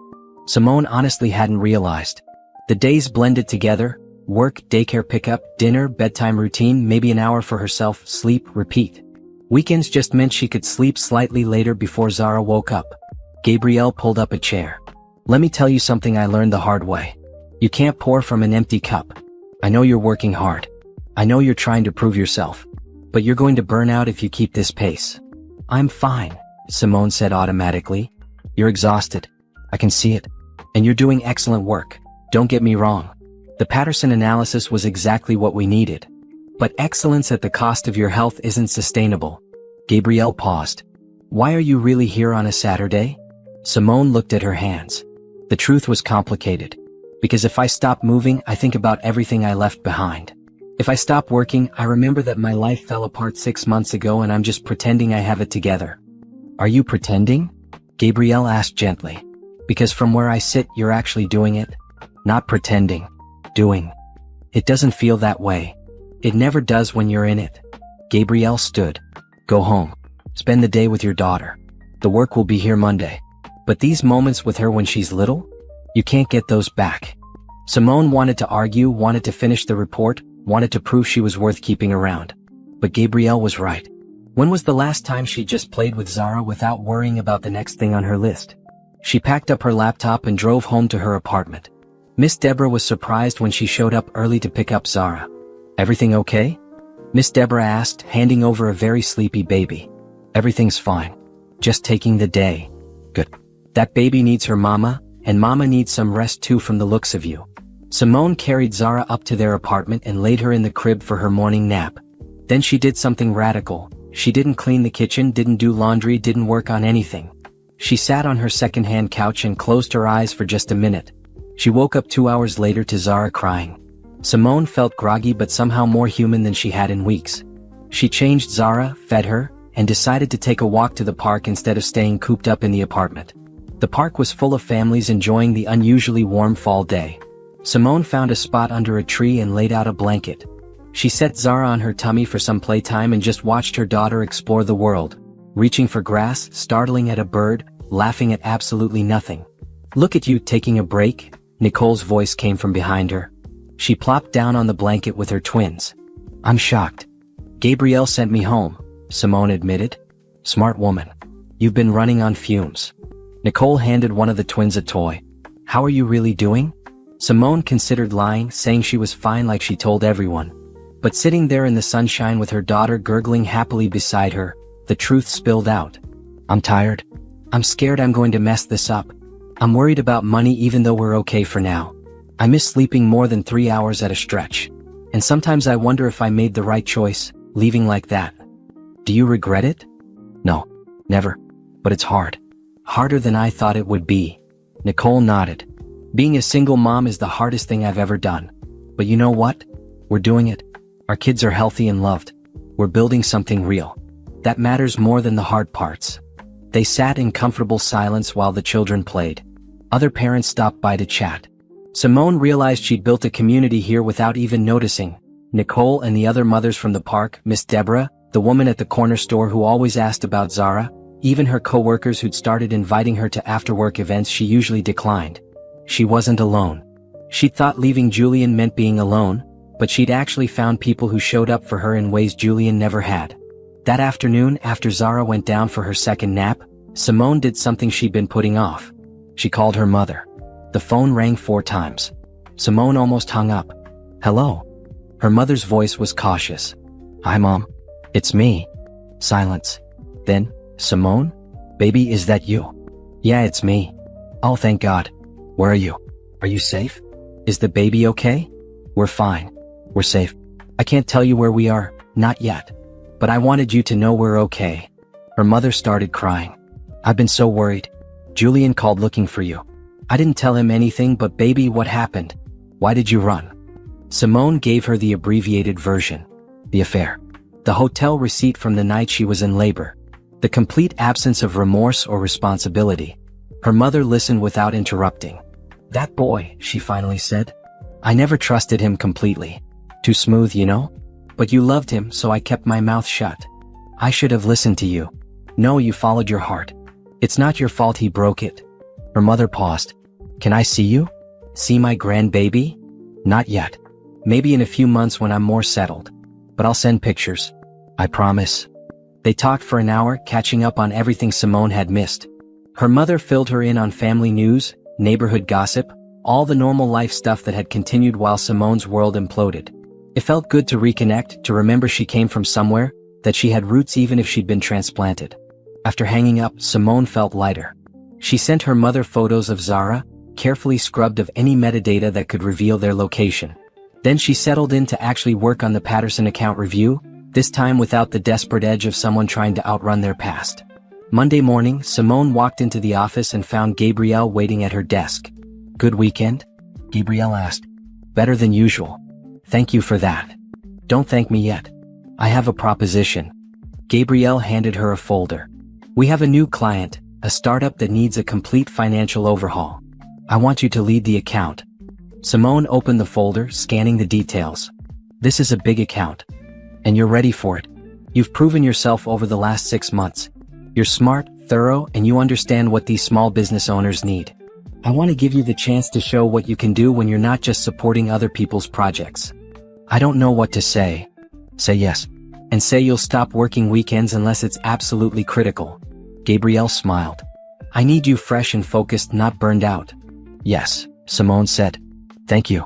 S1: Simone honestly hadn't realized. The days blended together: work, daycare pickup, dinner, bedtime routine, maybe an hour for herself, sleep, repeat. Weekends just meant she could sleep slightly later before Zara woke up. Gabrielle pulled up a chair. "Let me tell you something I learned the hard way. You can't pour from an empty cup. I know you're working hard. I know you're trying to prove yourself. But you're going to burn out if you keep this pace." "I'm fine," Simone said automatically. "You're exhausted. I can see it. And you're doing excellent work. Don't get me wrong. The Patterson analysis was exactly what we needed. But excellence at the cost of your health isn't sustainable." Gabrielle paused. "Why are you really here on a Saturday?" Simone looked at her hands. The truth was complicated. "Because if I stop moving, I think about everything I left behind. If I stop working, I remember that my life fell apart 6 months ago and I'm just pretending I have it together." "Are you pretending?" Gabrielle asked gently. "Because from where I sit, you're actually doing it. Not pretending. Doing. It doesn't feel that way. It never does when you're in it." Gabrielle stood. "Go home. Spend the day with your daughter. The work will be here Monday. But these moments with her when she's little? You can't get those back." Simone wanted to argue, wanted to finish the report, wanted to prove she was worth keeping around. But Gabrielle was right. When was the last time she just played with Zara without worrying about the next thing on her list? She packed up her laptop and drove home to her apartment. Miss Deborah was surprised when she showed up early to pick up Zara. "Everything okay?" Miss Deborah asked, handing over a very sleepy baby. "Everything's fine. Just taking the day." "Good. That baby needs her mama, and mama needs some rest too from the looks of you." Simone carried Zara up to their apartment and laid her in the crib for her morning nap. Then she did something radical. She didn't clean the kitchen, didn't do laundry, didn't work on anything. She sat on her second-hand couch and closed her eyes for just a minute. She woke up 2 hours later to Zara crying. Simone felt groggy but somehow more human than she had in weeks. She changed Zara, fed her, and decided to take a walk to the park instead of staying cooped up in the apartment. The park was full of families enjoying the unusually warm fall day. Simone found a spot under a tree and laid out a blanket. She set Zara on her tummy for some playtime and just watched her daughter explore the world, reaching for grass, startling at a bird, laughing at absolutely nothing. "Look at you taking a break," Nicole's voice came from behind her. She plopped down on the blanket with her twins. "I'm shocked. Gabrielle sent me home," Simone admitted. "Smart woman. You've been running on fumes." Nicole handed one of the twins a toy. "How are you really doing?" Simone considered lying, saying she was fine like she told everyone. But sitting there in the sunshine with her daughter gurgling happily beside her, the truth spilled out. "I'm tired. I'm scared I'm going to mess this up. I'm worried about money even though we're okay for now. I miss sleeping more than 3 hours at a stretch. And sometimes I wonder if I made the right choice, leaving like that." "Do you regret it?" "No, never. But it's hard. Harder than I thought it would be." Nicole nodded. "Being a single mom is the hardest thing I've ever done. But you know what? We're doing it. Our kids are healthy and loved. We're building something real. That matters more than the hard parts." They sat in comfortable silence while the children played. Other parents stopped by to chat. Simone realized she'd built a community here without even noticing. Nicole and the other mothers from the park, Miss Deborah, the woman at the corner store who always asked about Zara, even her co-workers who'd started inviting her to after-work events she usually declined. She wasn't alone. She'd thought leaving Julian meant being alone, but she'd actually found people who showed up for her in ways Julian never had. That afternoon, after Zara went down for her second nap, Simone did something she'd been putting off. She called her mother. The phone rang 4 times. Simone almost hung up. "Hello?" Her mother's voice was cautious. "Hi, Mom. It's me." Silence. Then, "Simone? Baby, is that you?" "Yeah, it's me." "Oh, thank God. Where are you? Are you safe? Is the baby okay?" "We're fine. We're safe. I can't tell you where we are, not yet. But I wanted you to know we're okay." Her mother started crying. "I've been so worried. Julian called looking for you. I didn't tell him anything, but baby, what happened? Why did you run?" Simone gave her the abbreviated version. The affair. The hotel receipt from the night she was in labor. The complete absence of remorse or responsibility. Her mother listened without interrupting. "That boy," she finally said. "I never trusted him completely. Too smooth, you know? But you loved him, so I kept my mouth shut. I should have listened to you. No, you followed your heart. It's not your fault he broke it." Her mother paused. "Can I see you? See my grandbaby?" "Not yet. Maybe in a few months when I'm more settled. But I'll send pictures. I promise." They talked for an hour, catching up on everything Simone had missed. Her mother filled her in on family news, neighborhood gossip, all the normal life stuff that had continued while Simone's world imploded. It felt good to reconnect, to remember she came from somewhere, that she had roots even if she'd been transplanted. After hanging up, Simone felt lighter. She sent her mother photos of Zara, carefully scrubbed of any metadata that could reveal their location. Then she settled in to actually work on the Patterson account review, this time without the desperate edge of someone trying to outrun their past. Monday morning, Simone walked into the office and found Gabrielle waiting at her desk. "Good weekend?" Gabrielle asked. "Better than usual. Thank you for that." "Don't thank me yet. I have a proposition." Gabrielle handed her a folder. "We have a new client, a startup that needs a complete financial overhaul. I want you to lead the account." Simone opened the folder, scanning the details. "This is a big account. And you're ready for it. You've proven yourself over the last 6 months. You're smart, thorough, and you understand what these small business owners need. I want to give you the chance to show what you can do when you're not just supporting other people's projects." "I don't know what to say." "Say yes. And say you'll stop working weekends unless it's absolutely critical." Gabrielle smiled. "I need you fresh and focused, not burned out." "Yes," Simone said. "Thank you.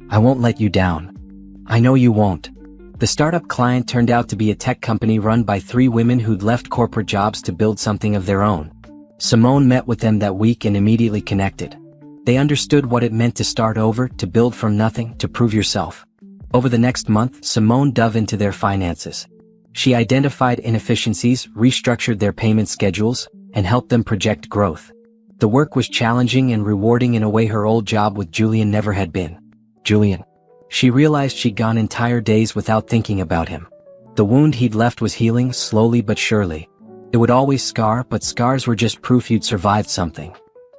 S1: I won't let you down." "I know you won't." The startup client turned out to be a tech company run by 3 women who'd left corporate jobs to build something of their own. Simone met with them that week and immediately connected. They understood what it meant to start over, to build from nothing, to prove yourself. Over the next month, Simone dove into their finances. She identified inefficiencies, restructured their payment schedules, and helped them project growth. The work was challenging and rewarding in a way her old job with Julian never had been. Julian. She realized she'd gone entire days without thinking about him. The wound he'd left was healing, slowly but surely. It would always scar, but scars were just proof you'd survived something.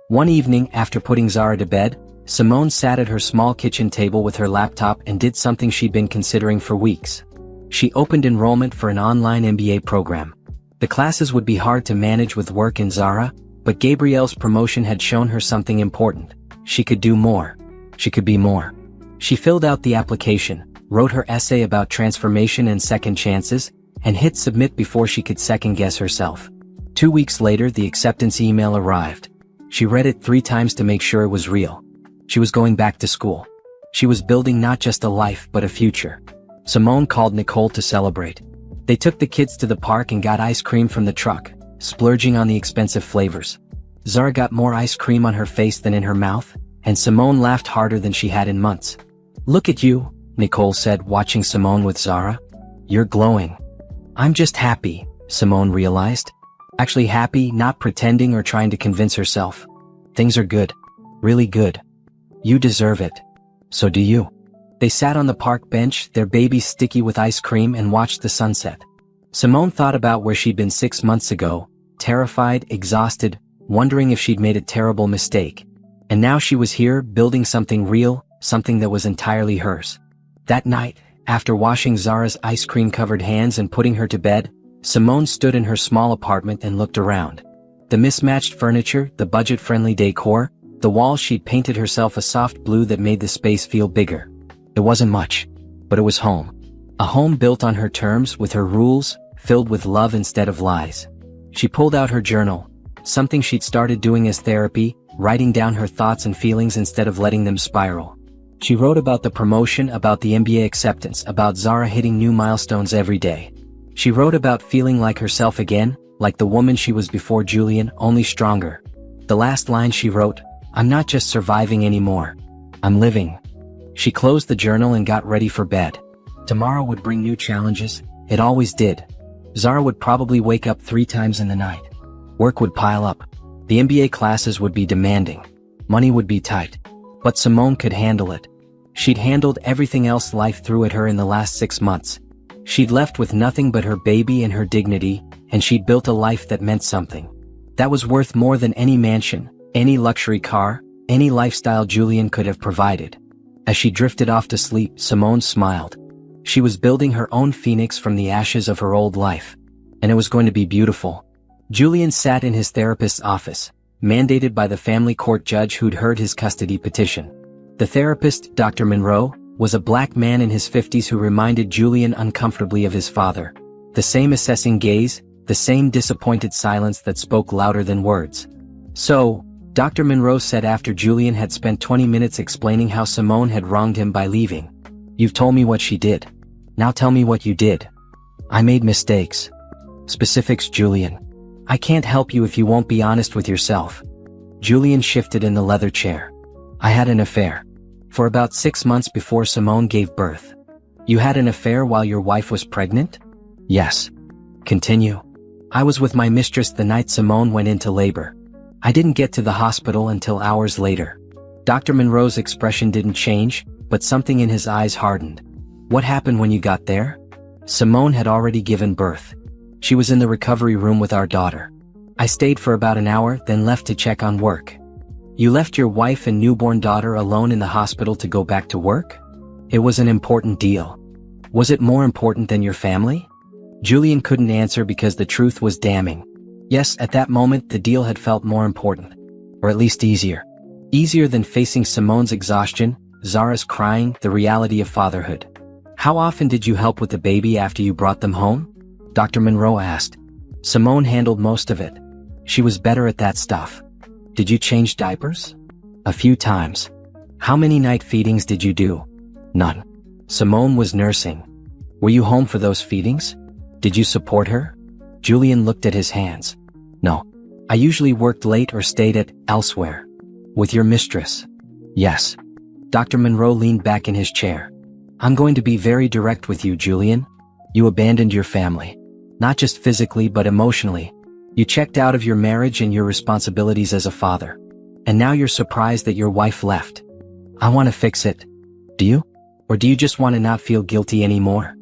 S1: One evening, after putting Zara to bed, Simone sat at her small kitchen table with her laptop and did something she'd been considering for weeks. She opened enrollment for an online MBA program. The classes would be hard to manage with work in Zara, but Gabrielle's promotion had shown her something important. She could do more. She could be more. She filled out the application, wrote her essay about transformation and second chances, and hit submit before she could second-guess herself. 2 weeks later, the acceptance email arrived. She read it 3 times to make sure it was real. She was going back to school. She was building not just a life but a future. Simone called Nicole to celebrate. They took the kids to the park and got ice cream from the truck, splurging on the expensive flavors. Zara got more ice cream on her face than in her mouth, and Simone laughed harder than she had in months. "Look at you," Nicole said, watching Simone with Zara. "You're glowing." "I'm just happy," Simone realized. Actually happy, not pretending or trying to convince herself. "Things are good. Really good. You deserve it. So do you." They sat on the park bench, their baby sticky with ice cream, and watched the sunset. Simone thought about where she'd been 6 months ago, terrified, exhausted, wondering if she'd made a terrible mistake. And now she was here, building something real, something that was entirely hers. That night, after washing Zara's ice cream-covered hands and putting her to bed, Simone stood in her small apartment and looked around. The mismatched furniture, the budget-friendly decor, the walls she'd painted herself a soft blue that made the space feel bigger. It wasn't much, but it was home. A home built on her terms, with her rules, filled with love instead of lies. She pulled out her journal, something she'd started doing as therapy, writing down her thoughts and feelings instead of letting them spiral. She wrote about the promotion, about the MBA acceptance, about Zara hitting new milestones every day. She wrote about feeling like herself again, like the woman she was before Julian, only stronger. The last line she wrote, "I'm not just surviving anymore. I'm living." She closed the journal and got ready for bed. Tomorrow would bring new challenges. It always did. Zara would probably wake up 3 times in the night. Work would pile up. The MBA classes would be demanding. Money would be tight. But Simone could handle it. She'd handled everything else life threw at her in the last 6 months. She'd left with nothing but her baby and her dignity, and she'd built a life that meant something. That was worth more than any mansion, any luxury car, any lifestyle Julian could have provided. As she drifted off to sleep, Simone smiled. She was building her own phoenix from the ashes of her old life. And it was going to be beautiful. Julian sat in his therapist's office, mandated by the family court judge who'd heard his custody petition. The therapist, Dr. Monroe, was a black man in his 50s who reminded Julian uncomfortably of his father. The same assessing gaze, the same disappointed silence that spoke louder than words. "So," Dr. Monroe said after Julian had spent 20 minutes explaining how Simone had wronged him by leaving, "You've told me what she did. Now tell me what you did." "I made mistakes." "Specifics, Julian. I can't help you if you won't be honest with yourself." Julian shifted in the leather chair. "I had an affair. For about 6 months before Simone gave birth." "You had an affair while your wife was pregnant?" "Yes." "Continue." "I was with my mistress the night Simone went into labor. I didn't get to the hospital until hours later." Dr. Monroe's expression didn't change, but something in his eyes hardened. "What happened when you got there?" "Simone had already given birth. She was in the recovery room with our daughter. I stayed for about an hour, then left to check on work." "You left your wife and newborn daughter alone in the hospital to go back to work?" "It was an important deal." "Was it more important than your family?" Julian couldn't answer because the truth was damning. Yes, at that moment the deal had felt more important. Or at least easier. Easier than facing Simone's exhaustion, Zara's crying, the reality of fatherhood. "How often did you help with the baby after you brought them home?" Dr. Monroe asked. "Simone handled most of it. She was better at that stuff." "Did you change diapers?" "A few times." "How many night feedings did you do?" "None." Simone was nursing. "Were you home for those feedings? Did you support her?" Julian looked at his hands. "No. I usually worked late or stayed at elsewhere." "With your mistress?" "Yes." Dr. Monroe leaned back in his chair. "I'm going to be very direct with you, Julian. You abandoned your family. Not just physically but emotionally. You checked out of your marriage and your responsibilities as a father. And now you're surprised that your wife left. I want to fix it. Do you? Or do you just want to not feel guilty anymore?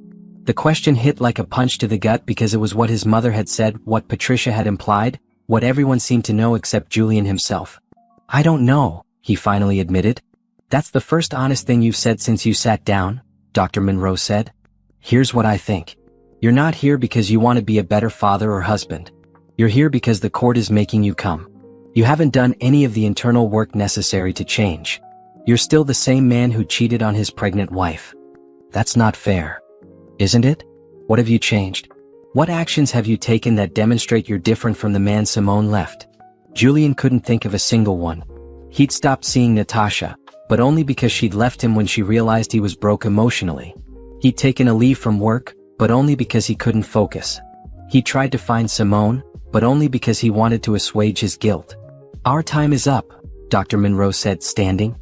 S1: The question hit like a punch to the gut because it was what his mother had said, what Patricia had implied, what everyone seemed to know except Julian himself. I don't know, he finally admitted. That's the first honest thing you've said since you sat down, Dr. Monroe said. Here's what I think. You're not here because you want to be a better father or husband. You're here because the court is making you come. You haven't done any of the internal work necessary to change. You're still the same man who cheated on his pregnant wife. That's not fair. Isn't it? What have you changed? What actions have you taken that demonstrate you're different from the man Simone left? Julian couldn't think of a single one. He'd stopped seeing Natasha, but only because she'd left him when she realized he was broke emotionally. He'd taken a leave from work, but only because he couldn't focus. He tried to find Simone, but only because he wanted to assuage his guilt. Our time is up, Dr. Monroe said, standing.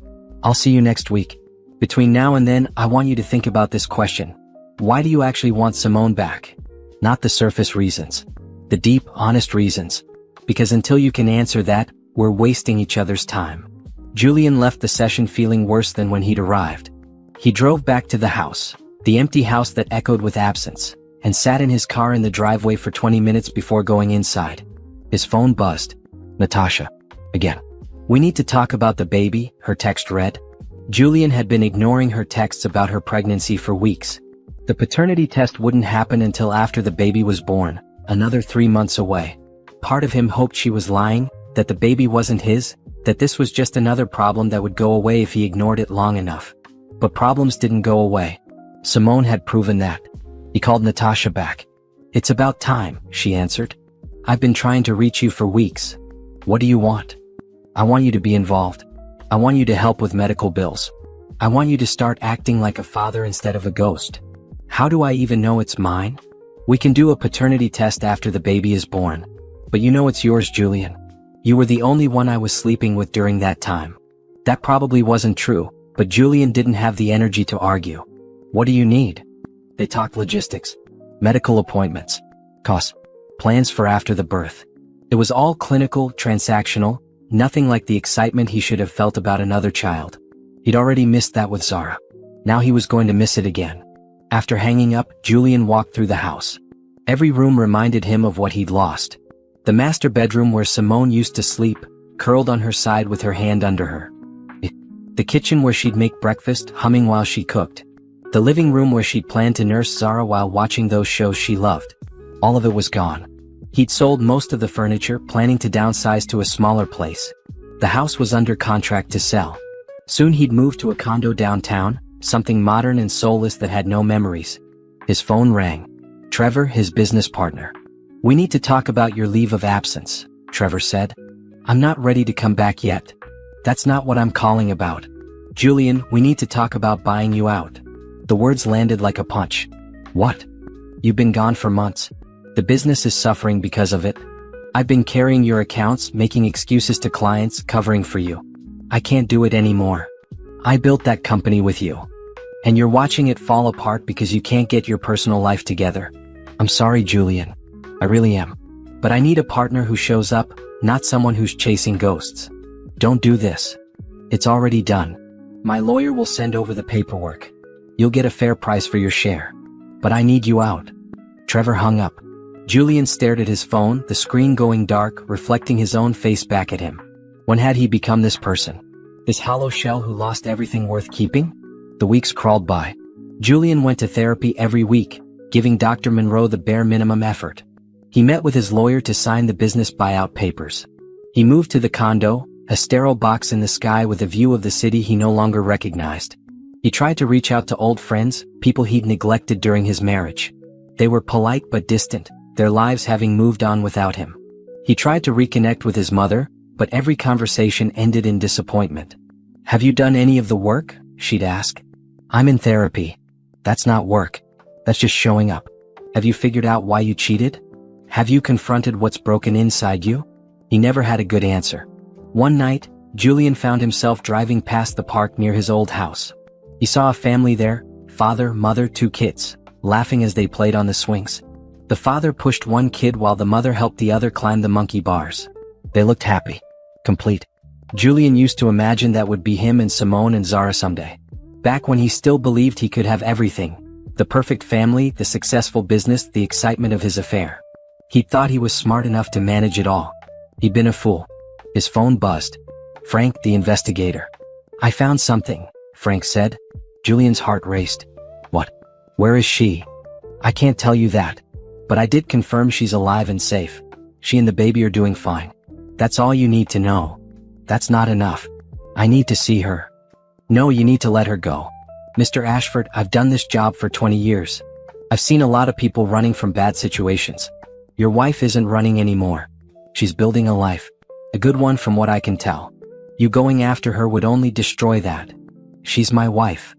S1: I'll see you next week. Between now and then, I want you to think about this question. Why do you actually want Simone back? Not the surface reasons. The deep, honest reasons. Because until you can answer that, we're wasting each other's time. Julian left the session feeling worse than when he'd arrived. He drove back to the house, the empty house that echoed with absence, and sat in his car in the driveway for 20 minutes before going inside. His phone buzzed. Natasha. Again. We need to talk about the baby, her text read. Julian had been ignoring her texts about her pregnancy for weeks. The paternity test wouldn't happen until after the baby was born, another 3 months away. Part of him hoped she was lying, that the baby wasn't his, that this was just another problem that would go away if he ignored it long enough. But problems didn't go away. Simone had proven that. He called Natasha back. It's about time, she answered. I've been trying to reach you for weeks. What do you want? I want you to be involved. I want you to help with medical bills. I want you to start acting like a father instead of a ghost. How do I even know it's mine? We can do a paternity test after the baby is born. But you know it's yours, Julian. You were the only one I was sleeping with during that time. That probably wasn't true, but Julian didn't have the energy to argue. What do you need? They talked logistics, medical appointments, costs, plans for after the birth. It was all clinical, transactional, nothing like the excitement he should have felt about another child. He'd already missed that with Zara. Now he was going to miss it again. After hanging up, Julian walked through the house. Every room reminded him of what he'd lost. The master bedroom where Simone used to sleep, curled on her side with her hand under her. The kitchen where she'd make breakfast, humming while she cooked. The living room where she'd planned to nurse Zara while watching those shows she loved. All of it was gone. He'd sold most of the furniture, planning to downsize to a smaller place. The house was under contract to sell. Soon he'd move to a condo downtown, something modern and soulless that had no memories. His phone rang. Trevor, his business partner. We need to talk about your leave of absence, Trevor said. I'm not ready to come back yet. That's not what I'm calling about. Julian, we need to talk about buying you out. The words landed like a punch. What? You've been gone for months. The business is suffering because of it. I've been carrying your accounts, making excuses to clients, covering for you. I can't do it anymore. I built that company with you. And you're watching it fall apart because you can't get your personal life together. I'm sorry, Julian. I really am. But I need a partner who shows up, not someone who's chasing ghosts. Don't do this. It's already done. My lawyer will send over the paperwork. You'll get a fair price for your share. But I need you out. Trevor hung up. Julian stared at his phone, the screen going dark, reflecting his own face back at him. When had he become this person? This hollow shell who lost everything worth keeping? The weeks crawled by. Julian went to therapy every week, giving Dr. Monroe the bare minimum effort. He met with his lawyer to sign the business buyout papers. He moved to the condo, a sterile box in the sky with a view of the city he no longer recognized. He tried to reach out to old friends, people he'd neglected during his marriage. They were polite but distant, their lives having moved on without him. He tried to reconnect with his mother, but every conversation ended in disappointment. Have you done any of the work? She'd ask. I'm in therapy. That's not work. That's just showing up. Have you figured out why you cheated? Have you confronted what's broken inside you? He never had a good answer. One night, Julian found himself driving past the park near his old house. He saw a family there, father, mother, 2 kids, laughing as they played on the swings. The father pushed one kid while the mother helped the other climb the monkey bars. They looked happy. Complete. Julian used to imagine that would be him and Simone and Zara someday. Back when he still believed he could have everything. The perfect family, the successful business, the excitement of his affair. He thought he was smart enough to manage it all. He'd been a fool. His phone buzzed. Frank, the investigator. "I found something," Frank said. Julian's heart raced. "What? Where is she?" "I can't tell you that. But I did confirm she's alive and safe. She and the baby are doing fine. That's all you need to know." "That's not enough. I need to see her." "No, you need to let her go. Mr. Ashford, I've done this job for 20 years. I've seen a lot of people running from bad situations. Your wife isn't running anymore. She's building a life. A good one from what I can tell. You going after her would only destroy that. She's my wife.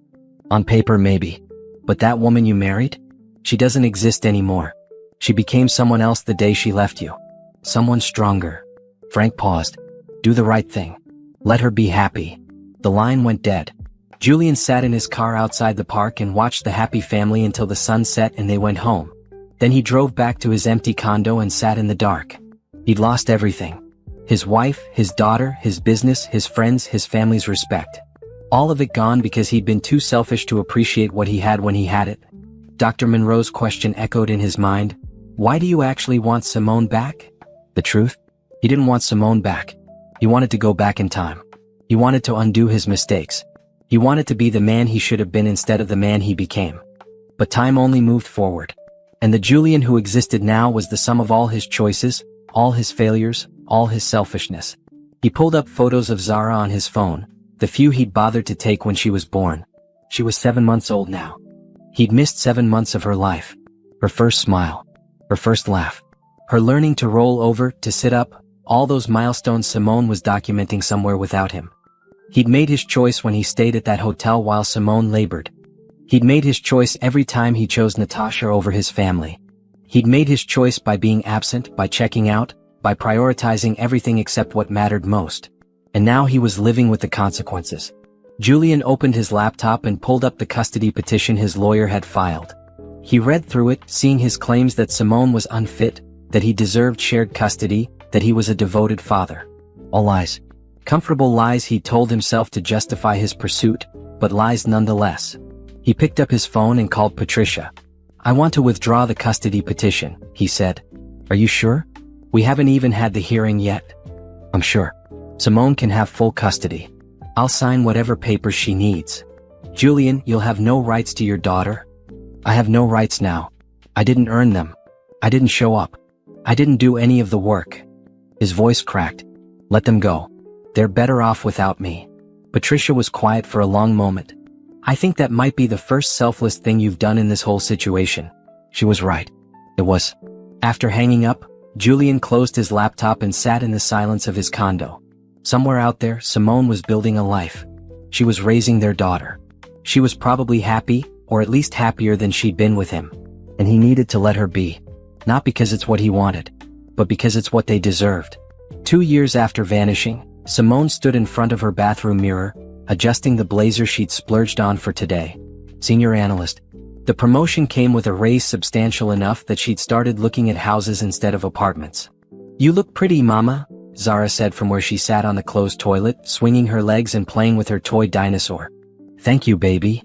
S1: On paper, maybe. But that woman you married? She doesn't exist anymore. She became someone else the day she left you. Someone stronger." Frank paused. "Do the right thing. Let her be happy." The line went dead. Julian sat in his car outside the park and watched the happy family until the sun set and they went home. Then he drove back to his empty condo and sat in the dark. He'd lost everything. His wife, his daughter, his business, his friends, his family's respect. All of it gone because he'd been too selfish to appreciate what he had when he had it. Dr. Monroe's question echoed in his mind. Why do you actually want Simone back? The truth? He didn't want Simone back. He wanted to go back in time. He wanted to undo his mistakes. He wanted to be the man he should have been instead of the man he became. But time only moved forward. And the Julian who existed now was the sum of all his choices, all his failures, all his selfishness. He pulled up photos of Zara on his phone, the few he'd bothered to take when she was born. She was 7 months old now. He'd missed 7 months of her life. Her first smile. Her first laugh. Her learning to roll over, to sit up, all those milestones Simone was documenting somewhere without him. He'd made his choice when he stayed at that hotel while Simone labored. He'd made his choice every time he chose Natasha over his family. He'd made his choice by being absent, by checking out, by prioritizing everything except what mattered most. And now he was living with the consequences. Julian opened his laptop and pulled up the custody petition his lawyer had filed. He read through it, seeing his claims that Simone was unfit, that he deserved shared custody, that he was a devoted father. All lies. Comfortable lies he told himself to justify his pursuit, but lies nonetheless. He picked up his phone and called Patricia. "I want to withdraw the custody petition," he said. "Are you sure? We haven't even had the hearing yet." "I'm sure. Simone can have full custody. I'll sign whatever papers she needs." "Julian, you'll have no rights to your daughter." "I have no rights now. I didn't earn them. I didn't show up. I didn't do any of the work." His voice cracked. "Let them go. They're better off without me." Patricia was quiet for a long moment. "I think that might be the first selfless thing you've done in this whole situation." She was right. It was. After hanging up, Julian closed his laptop and sat in the silence of his condo. Somewhere out there, Simone was building a life. She was raising their daughter. She was probably happy, or at least happier than she'd been with him. And he needed to let her be. Not because it's what he wanted, but because it's what they deserved. 2 years after vanishing, Simone stood in front of her bathroom mirror, adjusting the blazer she'd splurged on for today. Senior analyst. The promotion came with a raise substantial enough that she'd started looking at houses instead of apartments. "You look pretty, Mama," Zara said from where she sat on the closed toilet, swinging her legs and playing with her toy dinosaur. "Thank you, baby."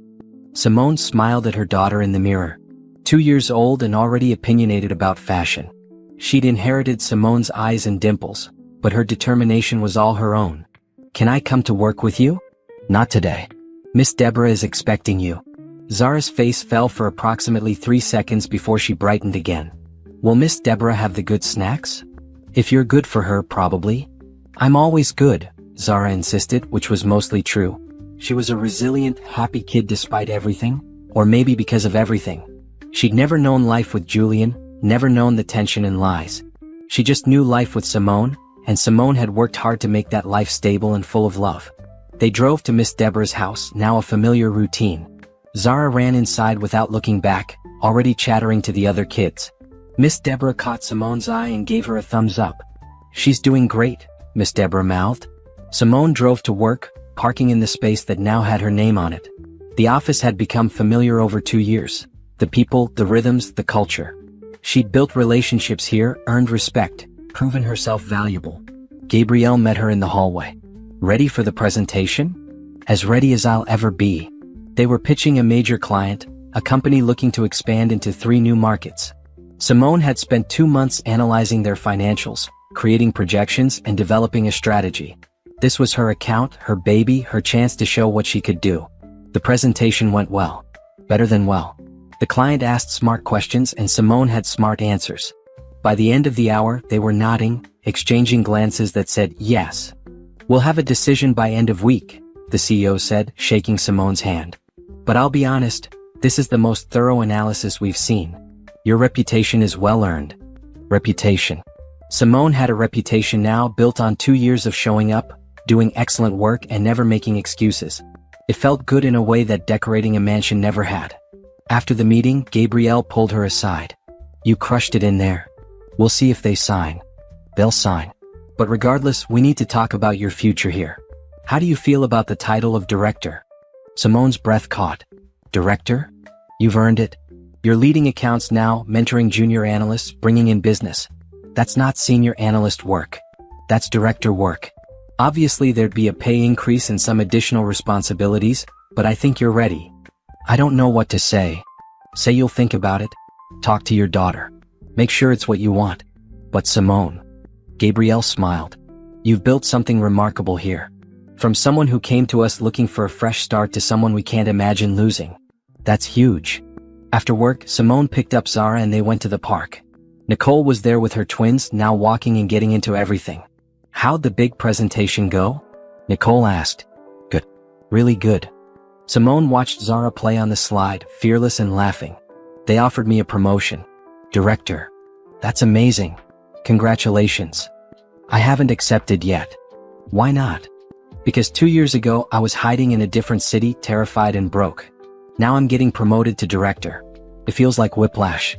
S1: Simone smiled at her daughter in the mirror. 2 years old and already opinionated about fashion. She'd inherited Simone's eyes and dimples, but her determination was all her own. "Can I come to work with you?" "Not today. Miss Deborah is expecting you." Zara's face fell for approximately 3 seconds before she brightened again. "Will Miss Deborah have the good snacks?" "If you're good for her, probably." "I'm always good," Zara insisted, which was mostly true. She was a resilient, happy kid despite everything, or maybe because of everything. She'd never known life with Julian, never known the tension and lies. She just knew life with Simone, and Simone had worked hard to make that life stable and full of love. They drove to Miss Deborah's house, now a familiar routine. Zara ran inside without looking back, already chattering to the other kids. Miss Deborah caught Simone's eye and gave her a thumbs up. "She's doing great," Miss Deborah mouthed. Simone drove to work, parking in the space that now had her name on it. The office had become familiar over 2 years. The people, the rhythms, the culture. She'd built relationships here, earned respect, proven herself valuable. Gabrielle met her in the hallway. Ready for the presentation? As ready as I'll ever be. They were pitching a major client, a company looking to expand into 3 new markets. Simone had spent 2 months analyzing their financials, creating projections and developing a strategy. This was her account, her baby, her chance to show what she could do. The presentation went well. Better than well. The client asked smart questions and Simone had smart answers. By the end of the hour, they were nodding, exchanging glances that said, yes. We'll have a decision by end of week, the CEO said, shaking Simone's hand. But I'll be honest, this is the most thorough analysis we've seen. Your reputation is well earned. Reputation. Simone had a reputation now built on 2 years of showing up, doing excellent work and never making excuses. It felt good in a way that decorating a mansion never had. After the meeting, Gabrielle pulled her aside. You crushed it in there. We'll see if they sign. They'll sign. But regardless, we need to talk about your future here. How do you feel about the title of director? Simone's breath caught. Director? You've earned it. You're leading accounts now, mentoring junior analysts, bringing in business. That's not senior analyst work. That's director work. Obviously there'd be a pay increase and some additional responsibilities, but I think you're ready. I don't know what to say. Say you'll think about it. Talk to your daughter. Make sure it's what you want. But Simone. Gabrielle smiled. You've built something remarkable here. From someone who came to us looking for a fresh start to someone we can't imagine losing. That's huge. After work, Simone picked up Zara and they went to the park. Nicole was there with her twins, now walking and getting into everything. How'd the big presentation go? Nicole asked. Good. Really good. Simone watched Zara play on the slide, fearless and laughing. They offered me a promotion. Director. That's amazing. Congratulations. I haven't accepted yet. Why not? Because 2 years ago I was hiding in a different city, terrified and broke. Now I'm getting promoted to director. It feels like whiplash.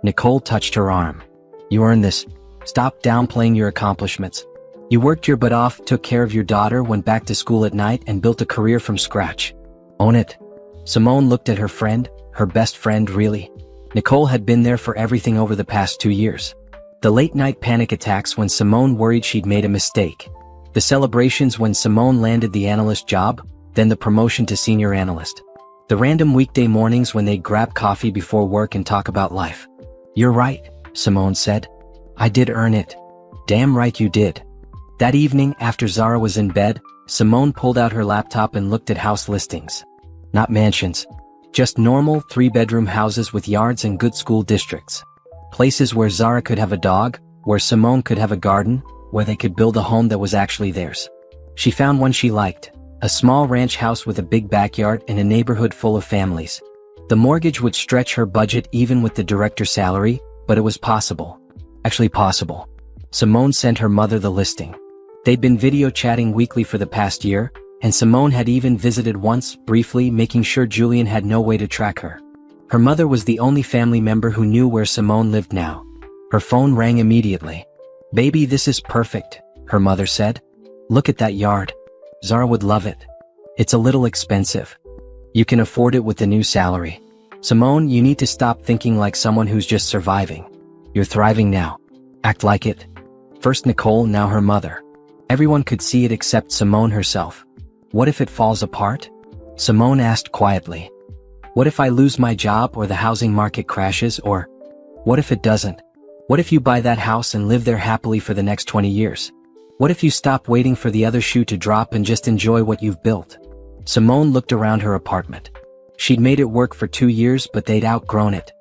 S1: Nicole touched her arm. You earned this. Stop downplaying your accomplishments. You worked your butt off, took care of your daughter, went back to school at night and built a career from scratch. Own it. Simone looked at her friend, her best friend really. Nicole had been there for everything over the past 2 years. The late-night panic attacks when Simone worried she'd made a mistake. The celebrations when Simone landed the analyst job, then the promotion to senior analyst. The random weekday mornings when they'd grab coffee before work and talk about life. You're right, Simone said. I did earn it. Damn right you did. That evening, after Zara was in bed, Simone pulled out her laptop and looked at house listings. Not mansions. Just normal 3-bedroom houses with yards and good school districts. Places where Zara could have a dog, where Simone could have a garden, where they could build a home that was actually theirs. She found one she liked. A small ranch house with a big backyard in a neighborhood full of families. The mortgage would stretch her budget even with the director's salary, but it was possible. Actually possible. Simone sent her mother the listing. They'd been video chatting weekly for the past year, and Simone had even visited once, briefly, making sure Julian had no way to track her. Her mother was the only family member who knew where Simone lived now. Her phone rang immediately. Baby, this is perfect, her mother said. Look at that yard. Zara would love it. It's a little expensive. You can afford it with the new salary. Simone, you need to stop thinking like someone who's just surviving. You're thriving now. Act like it. First Nicole, now her mother. Everyone could see it except Simone herself. What if it falls apart? Simone asked quietly. What if I lose my job or the housing market crashes or... What if it doesn't? What if you buy that house and live there happily for the next 20 years? What if you stop waiting for the other shoe to drop and just enjoy what you've built? Simone looked around her apartment. She'd made it work for 2 years, but they'd outgrown it.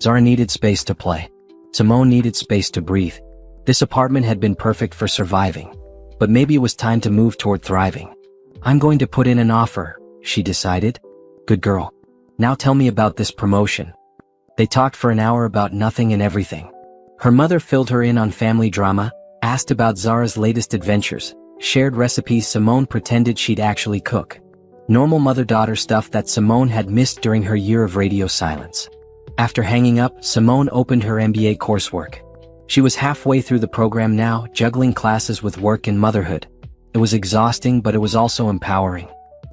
S1: Zara needed space to play. Simone needed space to breathe. This apartment had been perfect for surviving. But maybe it was time to move toward thriving. I'm going to put in an offer, she decided. Good girl. Now tell me about this promotion. They talked for an hour about nothing and everything. Her mother filled her in on family drama, asked about Zara's latest adventures, shared recipes Simone pretended she'd actually cook. Normal mother-daughter stuff that Simone had missed during her year of radio silence. After hanging up, Simone opened her MBA coursework. She was halfway through the program now, juggling classes with work and motherhood. It was exhausting, but it was also empowering.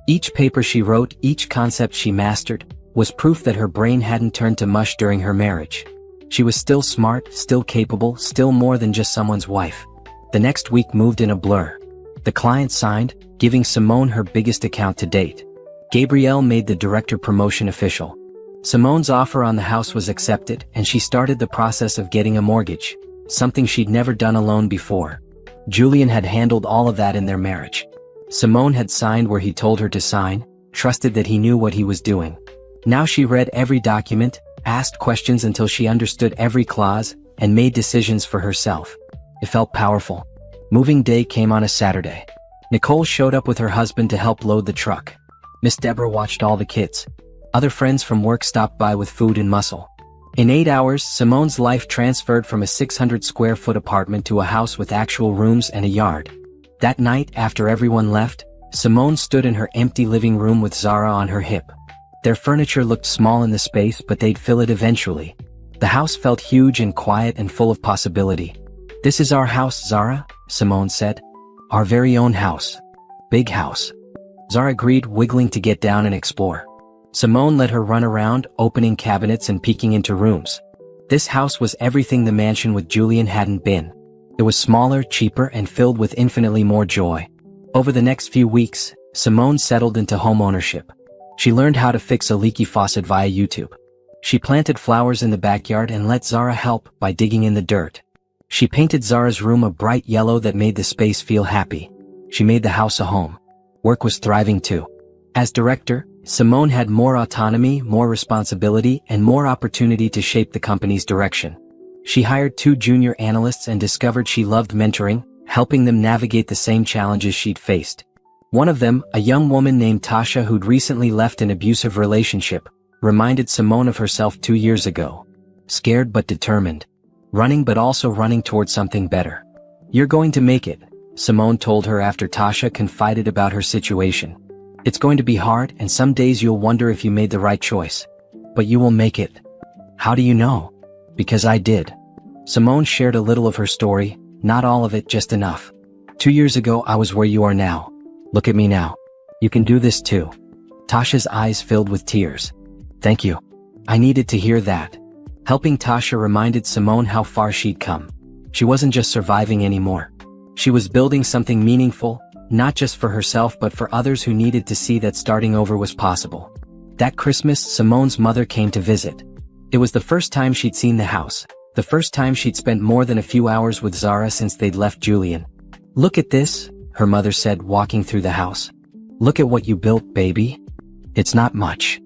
S1: Each paper she wrote, each concept she mastered, was proof that her brain hadn't turned to mush during her marriage. She was still smart, still capable, still more than just someone's wife. The next week moved in a blur. The client signed, giving Simone her biggest account to date. Gabrielle made the director promotion official. Simone's offer on the house was accepted, and she started the process of getting a mortgage, something she'd never done alone before. Julian had handled all of that in their marriage. Simone had signed where he told her to sign, trusted that he knew what he was doing. Now she read every document, asked questions until she understood every clause, and made decisions for herself. It felt powerful. Moving day came on a Saturday. Nicole showed up with her husband to help load the truck. Miss Deborah watched all the kids. Other friends from work stopped by with food and muscle. In 8 hours, Simone's life transferred from a 600-square-foot apartment to a house with actual rooms and a yard. That night, after everyone left, Simone stood in her empty living room with Zara on her hip. Their furniture looked small in the space, but they'd fill it eventually. The house felt huge and quiet and full of possibility. "This is our house, Zara," Simone said. "Our very own house. Big house." Zara agreed, wiggling to get down and explore. Simone let her run around, opening cabinets and peeking into rooms. This house was everything the mansion with Julian hadn't been. It was smaller, cheaper, and filled with infinitely more joy. Over the next few weeks, Simone settled into home ownership. She learned how to fix a leaky faucet via YouTube. She planted flowers in the backyard and let Zara help by digging in the dirt. She painted Zara's room a bright yellow that made the space feel happy. She made the house a home. Work was thriving too. As director, Simone had more autonomy, more responsibility, and more opportunity to shape the company's direction. She hired 2 junior analysts and discovered she loved mentoring, helping them navigate the same challenges she'd faced. One of them, a young woman named Tasha who'd recently left an abusive relationship, reminded Simone of herself 2 years ago. Scared but determined. Running but also running towards something better. "You're going to make it," Simone told her after Tasha confided about her situation. "It's going to be hard, and some days you'll wonder if you made the right choice. But you will make it." "How do you know?" "Because I did." Simone shared a little of her story, not all of it, just enough. 2 years ago I was where you are now. Look at me now. You can do this too." Tasha's eyes filled with tears. "Thank you. I needed to hear that." Helping Tasha reminded Simone how far she'd come. She wasn't just surviving anymore. She was building something meaningful, not just for herself but for others who needed to see that starting over was possible. That Christmas, Simone's mother came to visit. It was the first time she'd seen the house, the first time she'd spent more than a few hours with Zara since they'd left Julian. "Look at this," her mother said, walking through the house. "Look at what you built, baby. It's not much.